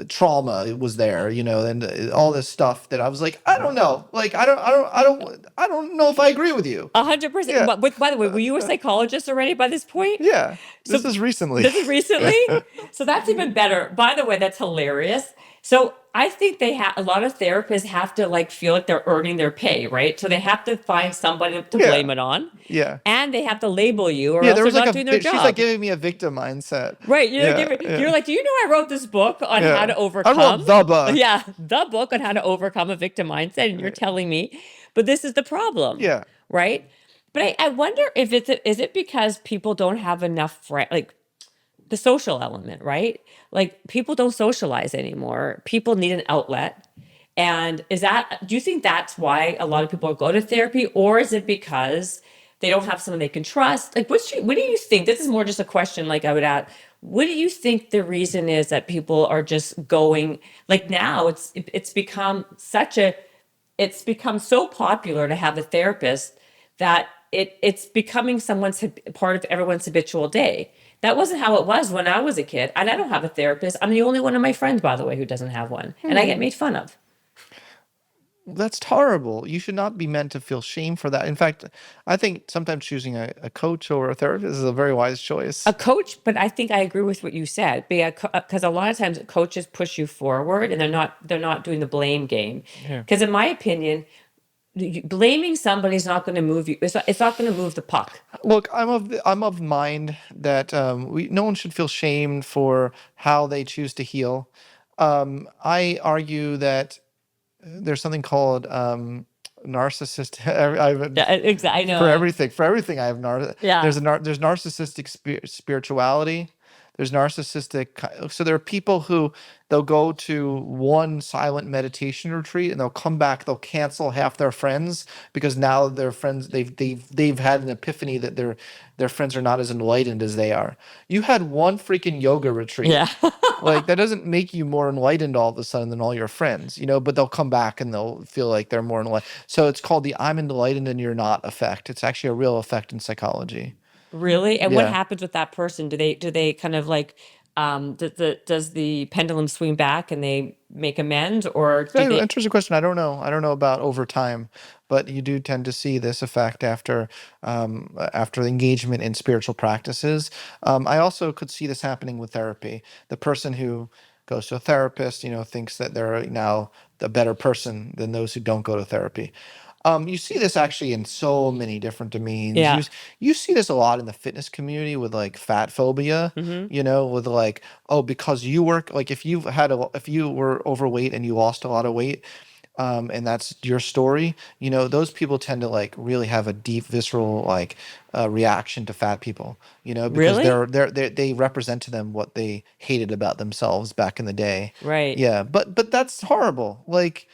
trauma was there, and all this stuff that I was like, I don't know. Like I don't know if I agree with you. 100%. Yeah. But by the way, were you a psychologist already by this point? Yeah. This So is recently. This is recently? So that's even better. By the way, that's hilarious. So I think a lot of therapists have to like feel like they're earning their pay, right? So they have to find somebody to Yeah. blame it on. Yeah. And they have to label you or Yeah, else there they're was like not doing their she's job. like giving me a victim mindset. Right. Yeah, You're like, do you know I wrote this book on Yeah. how to I overcome? wrote the book. Yeah, the book on how to overcome a victim mindset. And you're telling me, but this is the problem. Yeah. Right. But I wonder if is it because people don't have enough like the social element, right? Like people don't socialize anymore. People need an outlet. And do you think that's why a lot of people go to therapy, or is it because they don't have someone they can trust? Like, what do you think? This is more just a question like I would ask. What do you think the reason is that people are just going, like now it's become it's become so popular to have a therapist that it's becoming part of everyone's habitual day. That wasn't how it was when I was a kid. And I don't have a therapist. I'm the only one of my friends, by the way, who doesn't have one. And I get made fun of. That's horrible. You should not be meant to feel shame for that. In fact, I think sometimes choosing a coach or a therapist is a very wise choice. A coach, but I think I agree with what you said. Because a lot of times coaches push you forward and they're not doing the blame game. Yeah. Because in my opinion, blaming somebody is not going to move you. It's not going to move the puck. Look, I'm of mind that no one should feel shamed for how they choose to heal. I argue that there's something called narcissist. Yeah, exactly. I know. For everything, I have Yeah. There's narcissistic spirituality. There's narcissistic. So there are people who they'll go to one silent meditation retreat and they'll come back. They'll cancel half their friends because now their friends they've had an epiphany that their friends are not as enlightened as they are. You had one freaking yoga retreat. Yeah. Like that doesn't make you more enlightened all of a sudden than all your friends, but they'll come back and they'll feel like they're more enlightened. So it's called the I'm enlightened and you're not effect. It's actually a real effect in psychology. Really? And what Yeah. happens with that person? Do they kind of like does the pendulum swing back and they make amends, or do Yeah, they? interesting question. I don't know. I don't know about over time, but you do tend to see this effect after engagement in spiritual practices. I also could see this happening with therapy. The person who goes to a therapist, thinks that they're now a better person than those who don't go to therapy. You see this actually in so many different domains. Yeah. You see this a lot in the fitness community with like fat phobia, with like, oh, because you work, like if if you were overweight and you lost a lot of weight, and that's your story, those people tend to like really have a deep visceral like reaction to fat people, because Really? they represent to them what they hated about themselves back in the day. Right. Yeah, but that's horrible. Like,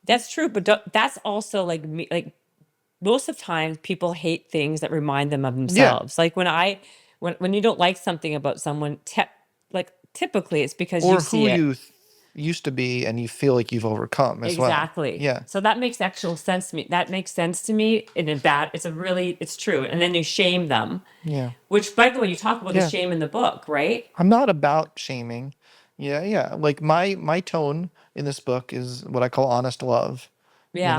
That's true, but that's also like me. Like most of the time, people hate things that remind them of yeah, themselves. Like when you don't like something about someone, like typically it's because you or who see it. you used to be and you feel like you've overcome as well. Exactly. Yeah. So that makes actual sense to me. That makes sense to me. And in that, it's true. And then you shame them, Yeah. which, by the way, you talk about the Yeah. shame in the book, right? I'm not about shaming. Yeah, yeah. Like my tone in this book is what I call honest love. You Yeah.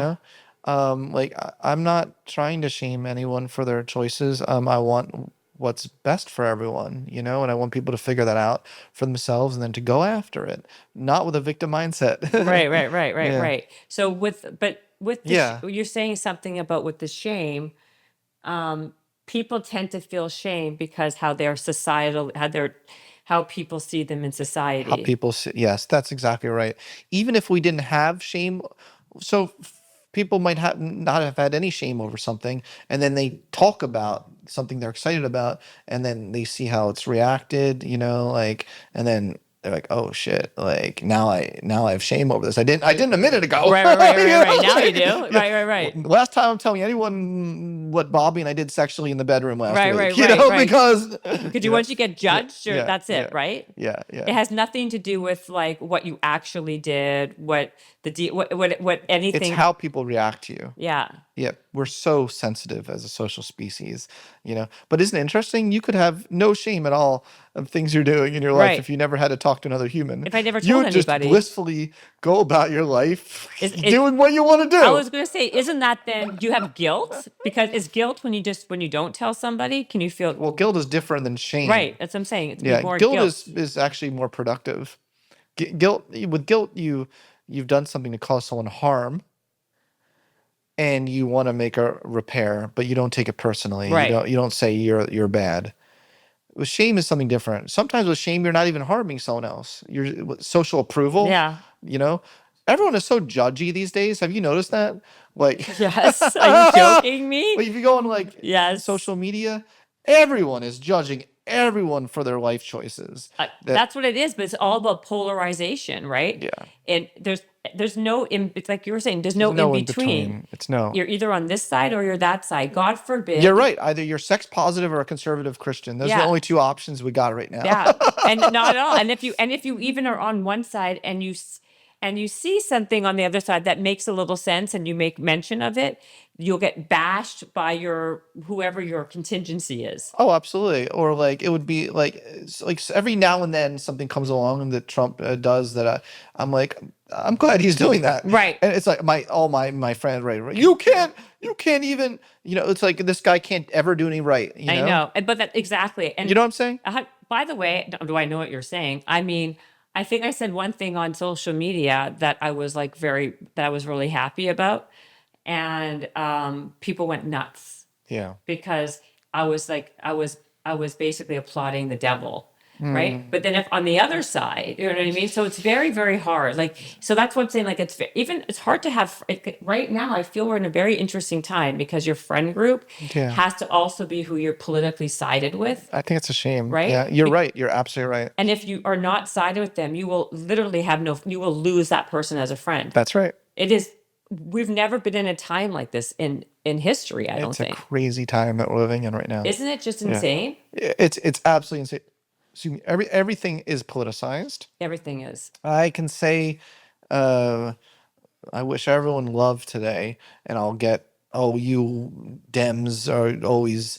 know? Like I'm not trying to shame anyone for their choices. I want what's best for everyone, and I want people to figure that out for themselves and then to go after it, not with a victim mindset. Yeah. Right. So with the, Yeah. you're saying something about with the shame, people tend to feel shame because how they're how people see them in How society. people see, yes, that's exactly right. Even if we didn't have shame, so people might have not have had any shame over something, and then they talk about something they're excited about, and then they see how it's reacted, like, and then they're like, "Oh shit!" Like now I have shame over this. I didn't a minute ago. Right. Now you do. Yeah. Right. Last time I'm telling anyone what Bobby and I did sexually in the bedroom last week, Right. because Because once you get judged, yeah, that's it, yeah, right? yeah, It yeah. has nothing to do with like what you actually did, what It's anything. how people react to you. Yeah. Yeah, we're so sensitive as a social species, But isn't it interesting? You could have no shame at all of things you're doing in your life Right. if you never had to talk to another human. If I never You told would just anybody. blissfully go about your life Is it, doing what you want to I do. was going to say, isn't that then, do you have guilt? Because it's guilt when you don't tell somebody? Can you feel, Well, guilt is different than shame. right, that's what I'm saying. It's Yeah, more guilt guilt. is actually more productive. With guilt, you've done something to cause someone harm, and you want to make a repair, but you don't take it personally. Right. You don't say you're bad. With shame is something different. Sometimes with shame, you're not even harming someone else. You're with social approval. Yeah. Everyone is so judgy these days. Have you noticed that? Like, Yes. Are you joking me? like if you go on like Yes. social media, everyone is judging everyone for their life choices. That's what it is, but it's all about polarization, right? Yeah. And there's no it's like you were saying, there's no in between. It's no. You're either on this side or you're that side. God forbid. You're right. Either you're sex positive or a conservative Christian. Those are the Yeah. only two options we got right now. Yeah. And not at all. And if you even are on one side and you see something on the other side that makes a little sense and you make mention of it, you'll get bashed by whoever your contingency is. Oh, absolutely. Or like it would be like every now and then something comes along that Trump does that I'm like, I'm glad he's doing that. Right. And it's like my friend, right? You can't even, it's like this guy can't ever do any right. I know. But that exactly. And you know what I'm saying? by the way, do I know what you're saying? I mean, I think I said one thing on social media that I was really happy about. And people went nuts. Yeah. Because I was basically applauding the devil. Right. But then if on the other side, you know what I mean? So it's very, very hard. So that's what I'm saying. Like it's hard to have right now. I feel we're in a very interesting time because your friend group has to also be who you're politically sided with. I think it's a shame. Right. Yeah, you're right. You're absolutely right. And if you are not sided with them, you will literally you will lose that person as a friend. That's right. We've never been in a time like this in history, I don't think. It's a crazy time that we're living in right now. Isn't it just insane? It's absolutely insane. Excuse me. Everything is politicized. Everything is. I can say, I wish everyone loved today, and I'll get, oh, you Dems are always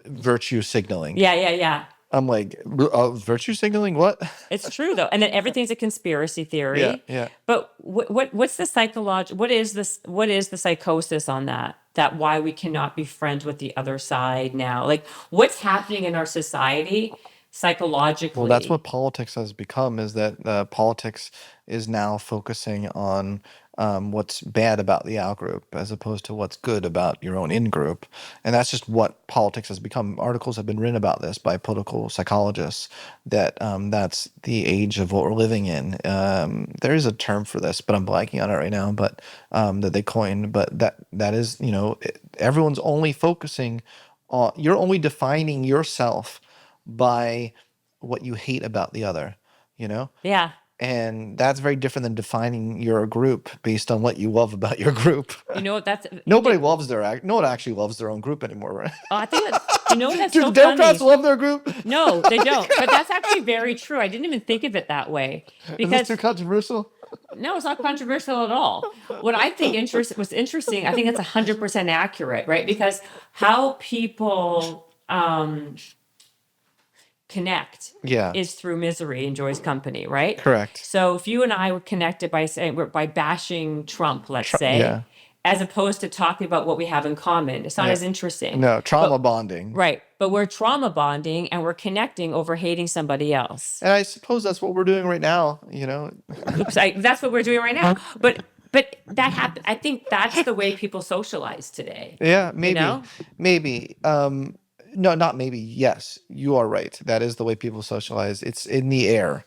virtue signaling. Yeah. I'm like, virtue signaling? What? It's true though, and then everything's a conspiracy theory. Yeah. But what's the psychology? What is this? What is the psychosis on that? That why we cannot be friends with the other side now? Like, what's happening in our society psychologically? Well, that's what politics has become. Is that politics is now focusing on what's bad about the out group as opposed to what's good about your own in group. And that's just what politics has become. Articles have been written about this by political psychologists, that that's the age of what we're living in. There is a term for this, but I'm blanking on it right now, but that they coined. But that is, everyone's only focusing on, you're only defining yourself by what you hate about the other, you know? Yeah. And that's very different than defining your group based on what you love about your group. You know what? Nobody loves no one actually loves their own group anymore, right? I think that's, that's Do so the Democrats funny. love their group? No, they don't. But that's actually very true. I didn't even think of it that way. Is this Because too controversial? no, it's not controversial at all. What I think was interesting, I think it's 100% accurate, right? Because how people connect Yeah. is through misery and joy's company, right? Correct. So if you and I were connected by bashing Trump, let's say, Yeah. as opposed to talking about what we have in common, it's not Yeah. as interesting. No, trauma bonding. Right. But we're trauma bonding and we're connecting over hating somebody else. And I suppose that's what we're doing right now, Oops, that's what we're doing right now. But that happened. I think that's the way people socialize today. Yeah, maybe. know? Maybe. No, not maybe. Yes, you are right. That is the way people socialize. It's in the air.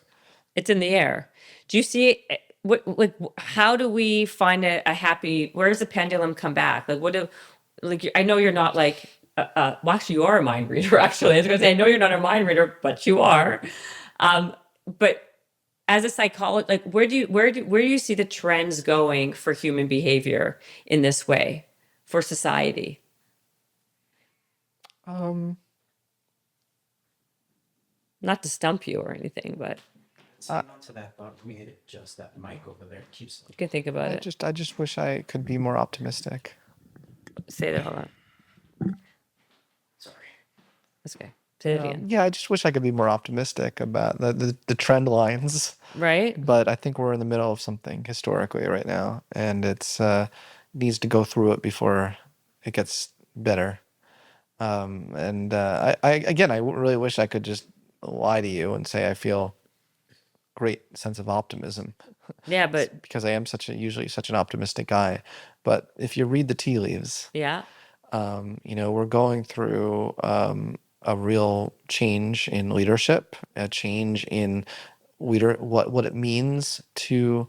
It's in the air. Do you see how do we find a happy, where does the pendulum come back? I know you're not like, well, actually you are a mind reader, actually. I was going to say, I know you're not a mind reader, but you are. But as a psychologist, like where do you see the trends going for human behavior in this way for society? Not to stump you or anything, but Not to that thought. We hit it just that mic over there keeps. you can think about it. I just wish I could be more optimistic. Say that. Hold on. Sorry. That's okay. Say it again. Yeah, I just wish I could be more optimistic about the trend lines. Right? But I think we're in the middle of something historically right now, and it's needs to go through it before it gets better. And I really wish I could just lie to you and say I feel great sense of optimism. Yeah, but because I am usually such an optimistic guy. But if you read the tea leaves, yeah. We're going through a real change in leadership, a change in what it means to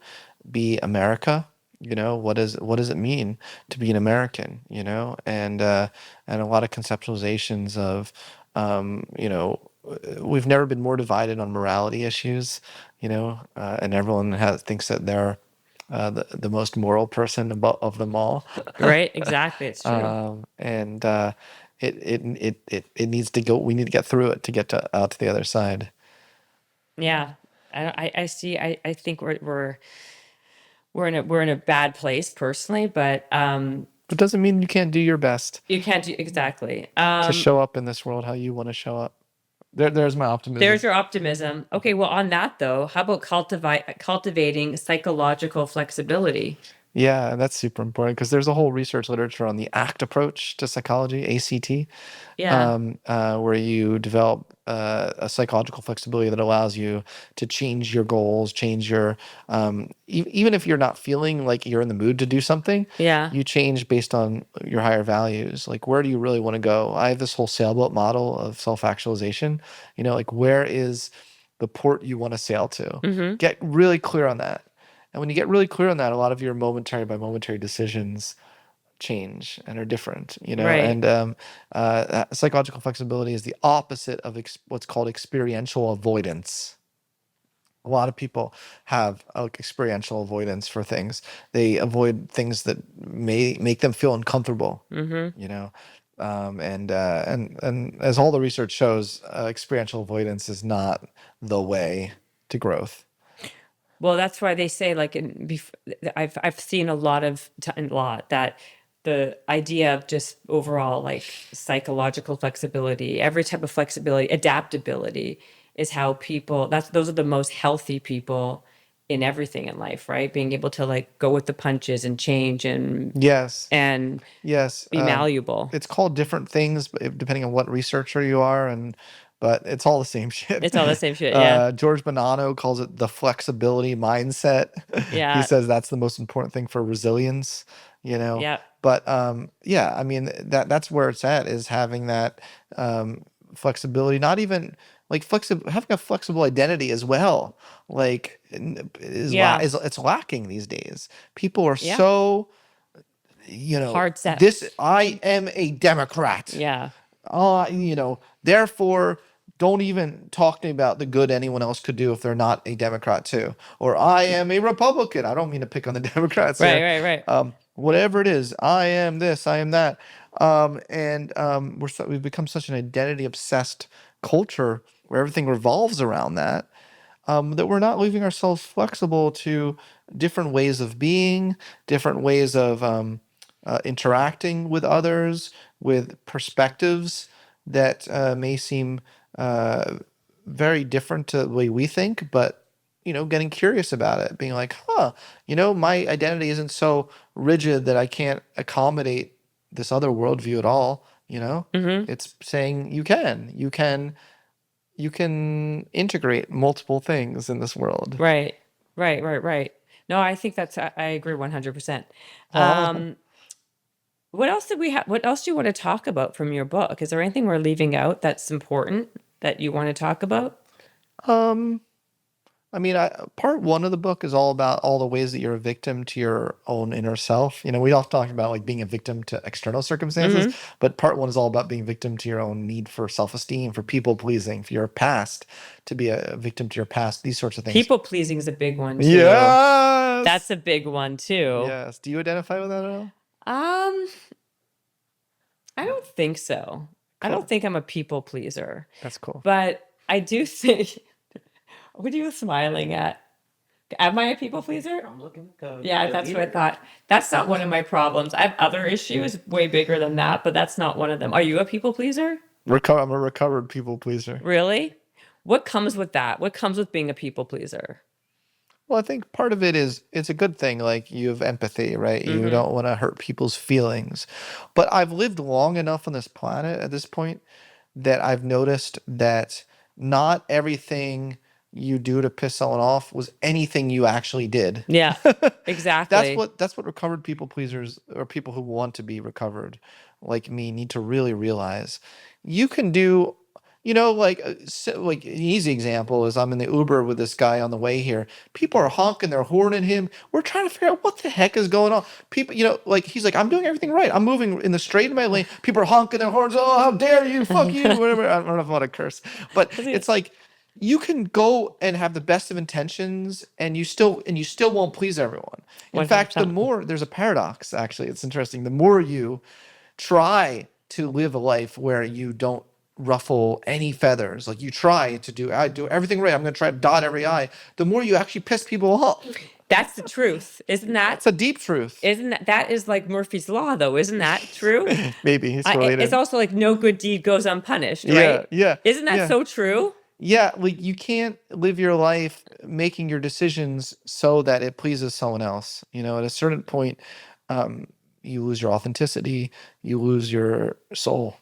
be America. What does it mean to be an American? And a lot of conceptualizations of, we've never been more divided on morality issues, and everyone thinks that they're the most moral person of them all. Right? Exactly. It's true. And it needs to go. We need to get through it to get out to the other side. Yeah. I see. I think we're in a bad place personally, but It doesn't mean you can't do your best you can't do exactly. to show up in this world how you want to show up. There's my optimism. There's your optimism. Okay, well, on that though, how about cultivating psychological flexibility? Yeah, that's super important because there's a whole research literature on the ACT approach to psychology, ACT, Yeah. where you develop a psychological flexibility that allows you to change your goals, change your even if you're not feeling like you're in the mood to do something, Yeah. you change based on your higher values. Like, where do you really want to go? I have this whole sailboat model of self-actualization. Like, where is the port you want to sail to? Mm-hmm. Get really clear on that. And when you get really clear on that, a lot of your momentary by momentary decisions change and are different, Right. And psychological flexibility is the opposite of what's called experiential avoidance. A lot of people have experiential avoidance for things. They avoid things that may make them feel uncomfortable, Mm-hmm. and as all the research shows, experiential avoidance is not the way to growth. Well, that's why they say, like, I've seen a lot that the idea of just overall like psychological flexibility, every type of flexibility, adaptability is how those are the most healthy people in everything in life, right? Being able to like go with the punches and change and Yes. Yes, be malleable. It's called different things depending on what researcher you are and but it's all the same shit. It's all the same shit. Yeah. George Bonanno calls it the flexibility mindset. He Yeah. says that's the most important thing for resilience, you know. Yeah. But yeah, I mean that's where it's at, is having that flexibility, not even like having a flexible identity as well. Like Yeah. it's lacking these days. People are Yeah. so, you know, Hard set. I am a Democrat. Yeah. You know, therefore don't even talk to me about the good anyone else could do if they're not a Democrat too. Or I am a Republican. I don't mean to pick on the Democrats here. Right. Whatever it is, I am this, I am that. We've become such an identity obsessed culture where everything revolves around that. That we're not leaving ourselves flexible to different ways of being, different ways of interacting with others, with perspectives that may seem very different to the way we think, but you know, getting curious about it, being like, you know, my identity isn't so rigid that I can't accommodate this other worldview at all. You know, it's saying you can integrate multiple things in this world. Right. No, I think I agree 100%. What else did we have? What else do you want to talk about from your book? Is there anything we're leaving out that's important that you want to talk about? I mean, part one of the book is all about all the ways that you're a victim to your own inner self. You know, we often talk about like being a victim to external circumstances, but part one is all about being a victim to your own need for self-esteem, for people pleasing, for your past, to be a victim to your past, these sorts of things. People pleasing is a big one too. Yes, That's a big one too. Yes. Do you identify with that at all? I don't think so. I don't think I'm a people pleaser. That's cool. But I do think. What are you smiling at? Am I a people pleaser? I'm looking. Yeah, that's what I thought. That's not one of my problems. I have other issues way bigger than that, but that's not one of them. Are you a people pleaser? I'm a recovered people pleaser. Really? What comes with that? What comes with being a people pleaser? Well, I think part of it is it's a good thing. Like you have empathy, right? You don't want to hurt people's feelings. But I've lived long enough on this planet at this point that I've noticed that not everything you do to piss someone off was anything you actually did. Yeah, exactly. That's what recovered people pleasers, or people who want to be recovered like me, need to really realize. You can do, you know, like an easy example is I'm in the Uber with this guy on the way here. People are honking their horn at him. We're trying to figure out what the heck is going on. People, you know, like he's like, I'm doing everything right. I'm moving in the straight in my lane. People are honking their horns. Oh, how dare you? Fuck you. Whatever. I don't know if I want to curse, but it's like, you can go and have the best of intentions and you still won't please everyone. In fact, there's a paradox, actually. It's interesting. The more you try to live a life where you don't ruffle any feathers, like you try to I do everything right, I'm going to try to dot every I, the more you actually piss people off. That's the truth, isn't that? It's a deep truth. Isn't that is like Murphy's Law, though? Isn't that true? Maybe it's related. It's also like no good deed goes unpunished, right? Yeah. Isn't that so true? Yeah, like you can't live your life making your decisions so that it pleases someone else. You know, at a certain point, you lose your authenticity, you lose your soul.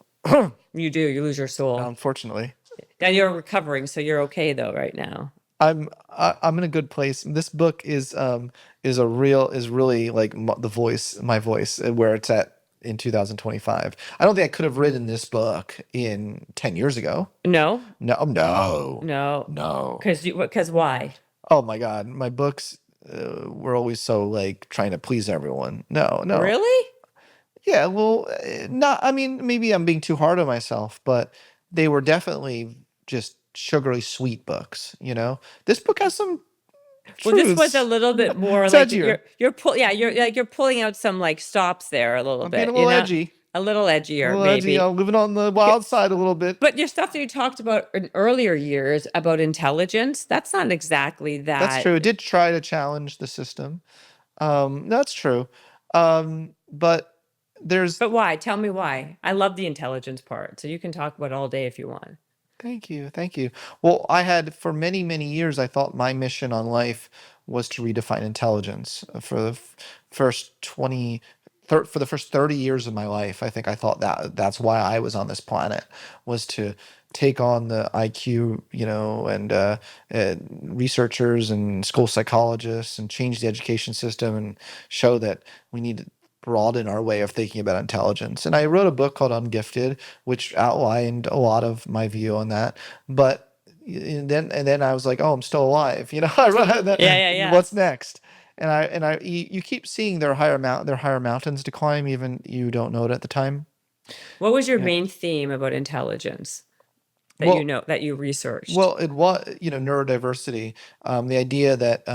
You do. You lose your soul. Unfortunately. Now you're recovering, so you're okay though right now. I'm in a good place. This book is really like my voice, where it's at in 2025. I don't think I could have written this book in 10 years ago. No. Because why? Oh my God, my books were always so like trying to please everyone. No. Really? Yeah, well, not. I mean, maybe I'm being too hard on myself, but they were definitely just sugary sweet books. You know, this book has some. Well, this was a little bit more like you're pulling out some like stops there a little bit. Being a little edgy. A little edgier, maybe. Edgy. I'm living on the wild side a little bit. But your stuff that you talked about in earlier years about intelligence, that's not exactly that. That's true. It did try to challenge the system. That's true. But why? Tell me why. I love the intelligence part, so you can talk about it all day if you want. Thank you. Well, I had for many, many years, I thought my mission on life was to redefine intelligence. For the first 30 years of my life, I think I thought that's why I was on this planet, was to take on the IQ, and researchers and school psychologists and change the education system and show that we need to broaden our way of thinking about intelligence. And I wrote a book called Ungifted, which outlined a lot of my view on that. But and then I was like, oh, I'm still alive. Yeah. What's next? You keep seeing their higher mountains to climb, even you don't know it at the time. What was your main theme about intelligence that that you researched? Well, it was, neurodiversity, the idea that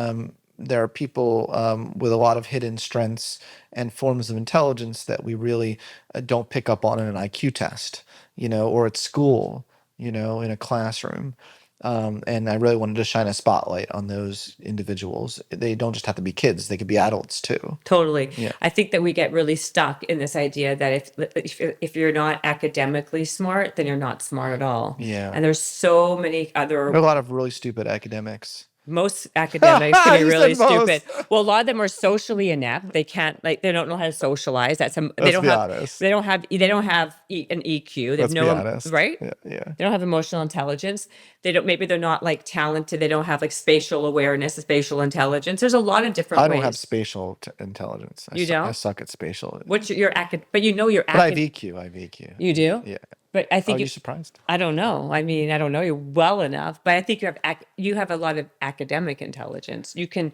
there are people with a lot of hidden strengths and forms of intelligence that we really don't pick up on in an IQ test, or at school, in a classroom. And I really wanted to shine a spotlight on those individuals. They don't just have to be kids; they could be adults too. Totally. Yeah. I think that we get really stuck in this idea that if you're not academically smart, then you're not smart at all. Yeah. And there's so many There are a lot of really stupid academics. Most academics can be You really said most. stupid. Well, a lot of them are socially inept. They can't, they don't know how to socialize. Let's be honest. They don't have an EQ. They Let's have be honest. right? Yeah. They don't have emotional intelligence. Maybe they're not like talented. They don't have like spatial awareness, spatial intelligence. There's a lot of different ways. I don't have spatial intelligence. You don't? I suck at spatial. What's your but you know your But I have EQ. I have EQ. You do? Yeah. But I think Are you surprised? I don't know. I mean, I don't know you well enough, but I think you have a lot of academic intelligence. You can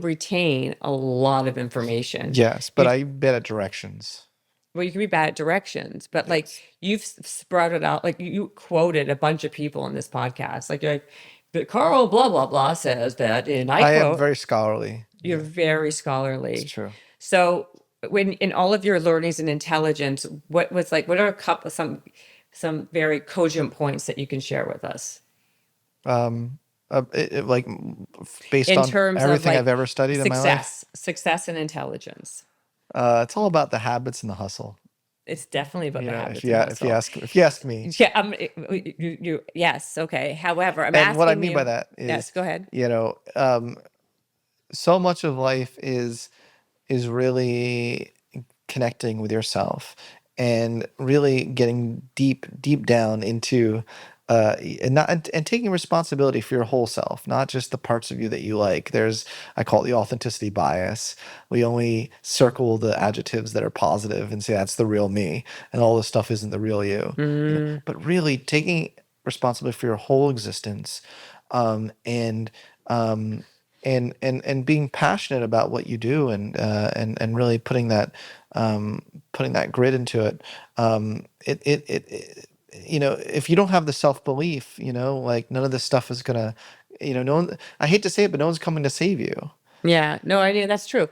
retain a lot of information. Yes, but I'm bad at directions. Well, you can be bad at directions, but like you've sprouted out, like you quoted a bunch of people in this podcast. Like you're like, but Carl blah blah blah says that, and I quote. am very scholarly. You're very scholarly. It's true. So when in all of your learnings and intelligence, what are a couple some very cogent points that you can share with us? Like based In on terms of, everything like, I've ever studied in my life. Success and intelligence. It's all about the habits and the hustle. It's definitely about the habits. If you ask me. Yeah, yes, okay. However, I'm asking what I mean you, by that is, yes, go ahead. So much of life is really connecting with yourself and really getting deep down into and taking responsibility for your whole self, not just the parts of you that you like. I call it the authenticity bias. We only circle the adjectives that are positive and say that's the real me, and all this stuff isn't the real you. But really taking responsibility for your whole existence, and being passionate about what you do, and really putting that grit into it. If you don't have the self-belief, like none of this stuff is gonna, no one, I hate to say it, but no one's coming to save you. Yeah, no, I mean, that's true.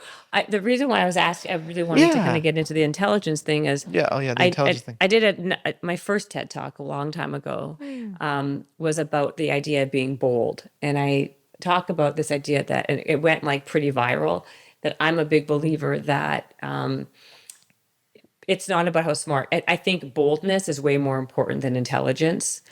The reason why I was asking, I really wanted to kind of get into the intelligence thing is, the intelligence thing. I did my first TED Talk a long time ago, was about the idea of being bold. And I talk about this idea that, and it went like pretty viral, that I'm a big believer that, it's not about how smart. I think boldness is way more important than intelligence.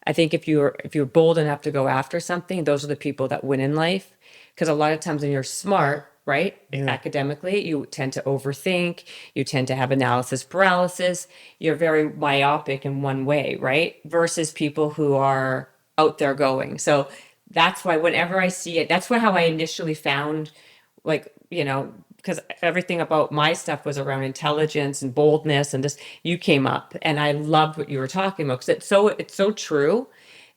I think if you're bold enough to go after something, those are the people that win in life. Because a lot of times when you're smart, right, academically, you tend to overthink, you tend to have analysis paralysis, you're very myopic in one way, right? Versus people who are out there going. So that's why whenever I see it, how I initially found, like, because everything about my stuff was around intelligence and boldness, and you came up, and I loved what you were talking about, because it's so true,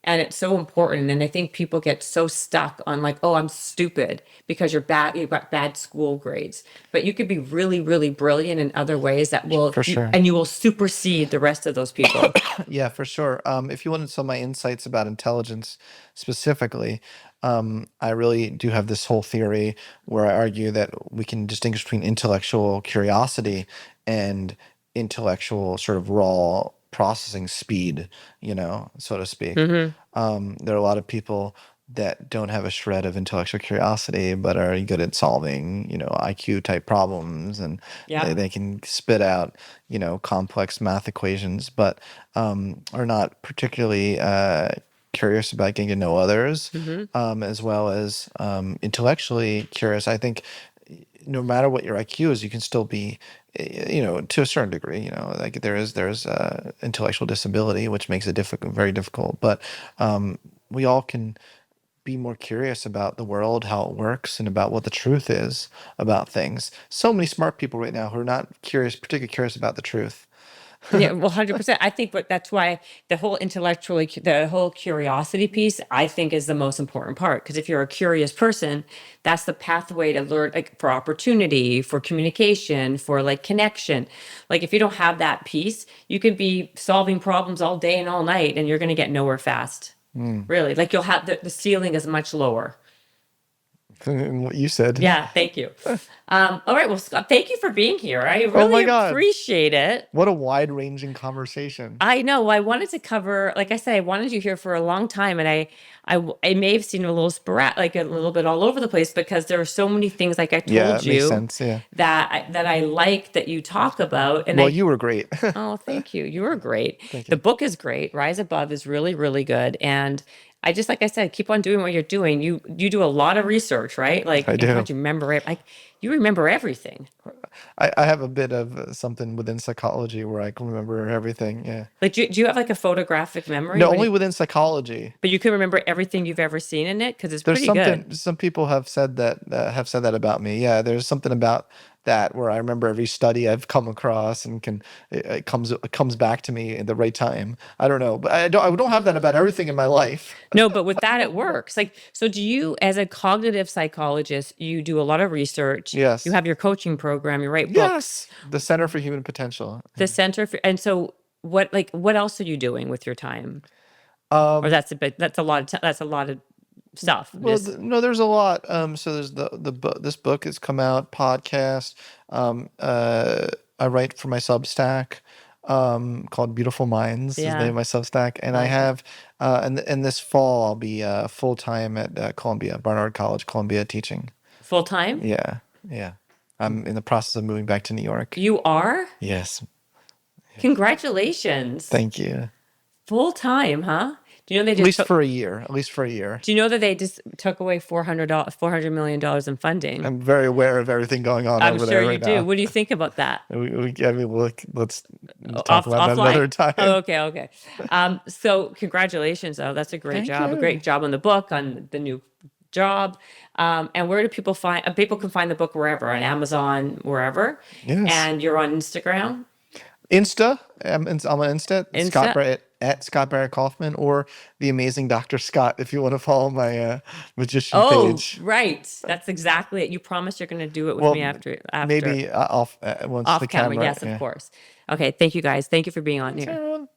and it's so important. And I think people get so stuck on like, oh, I'm stupid because you've got bad school grades, but you could be really, really brilliant in other ways that will, for sure, and you will supersede the rest of those people. Yeah, for sure. If you wanted some of my insights about intelligence specifically, I really do have this whole theory where I argue that we can distinguish between intellectual curiosity and intellectual sort of raw processing speed, so to speak. There are a lot of people that don't have a shred of intellectual curiosity, but are good at solving, IQ type problems, and they can spit out, complex math equations, but are not particularly curious about getting to know others, as well as intellectually curious. I think no matter what your IQ is, you can still be, to a certain degree, like there's intellectual disability, which makes it very difficult. But we all can be more curious about the world, how it works, and about what the truth is about things. So many smart people right now who are not particularly curious about the truth. Yeah, well, 100%. I think, but that's why the whole curiosity piece, I think, is the most important part. Because if you're a curious person, that's the pathway to learn, like for opportunity, for communication, for like connection. Like if you don't have that piece, you can be solving problems all day and all night, and you're going to get nowhere fast. Really, like you'll have the ceiling is much lower. What you said. Yeah, thank you. All right, well, Scott, thank you for being here. I Oh my really God. appreciate it. What a wide-ranging conversation. I know. I wanted to cover, like I said, I wanted you here for a long time, and I may have seen a little sporadic, like a little bit all over the place, because there are so many things, like I Yeah, told it makes you, sense. Yeah. that I like that you talk about. And Well, you were great. oh, thank you. You were great. Thank The you. book is great. Rise Above is really, really good. And I just, like I said, keep on doing what you're doing. You do a lot of research, right? Like, I and do. God, you remember it. Like, you remember everything. I have a bit of something within psychology where I can remember everything. Yeah. Like, do you have like a photographic memory? No, When only you- within psychology. but you can remember everything you've ever seen in it, because it's There's pretty something. good. Some people have said that about me. Yeah, there's something about that where I remember every study I've come across and it comes back to me at the right time. I don't know, but I don't have that about everything in my life. No, but with that, it works. Like, so do you, as a cognitive psychologist, you do a lot of research. Yes. You have your coaching program, you write books, Yes, the Center for Human Potential. the Center for, and so what else are you doing with your time? Um, Or that's a lot of stuff. Well, Just, no, there's a lot. So there's the book. This book has come out. Podcast. I write for my Substack, called Beautiful Minds. Is the Yeah. name of my Substack, and I Okay. have, and this fall I'll be full time at Columbia, Barnard College, Columbia, teaching. full time? Yeah, yeah. I'm in the process of moving back to New York. You are? Yes, Congratulations. thank you. Full time, huh? Do you know they At just least took, for a year. At least for a year. do you know that they just took away $400 million in funding? I'm very aware of everything going on I'm over sure there you right do. now. What do you think about that? I mean, let's talk about that Offline. another time. Oh, okay. So congratulations, though. That's a great Thank job. A you. great job on the book, on the new job. And where do people find? People can find the book wherever, on Amazon, wherever. Yes. And you're on Instagram. Insta. I'm on Insta. Insta? Scott Barry, at Scott Barry Kaufman, or the amazing Dr. Scott if you want to follow my magician Oh, page. right. That's exactly it. You promised you're going to do it with Well, me after Maybe off once off the camera. camera. Yes, yeah. of course. Okay. Thank you, guys. Thank you for being on here. Everyone.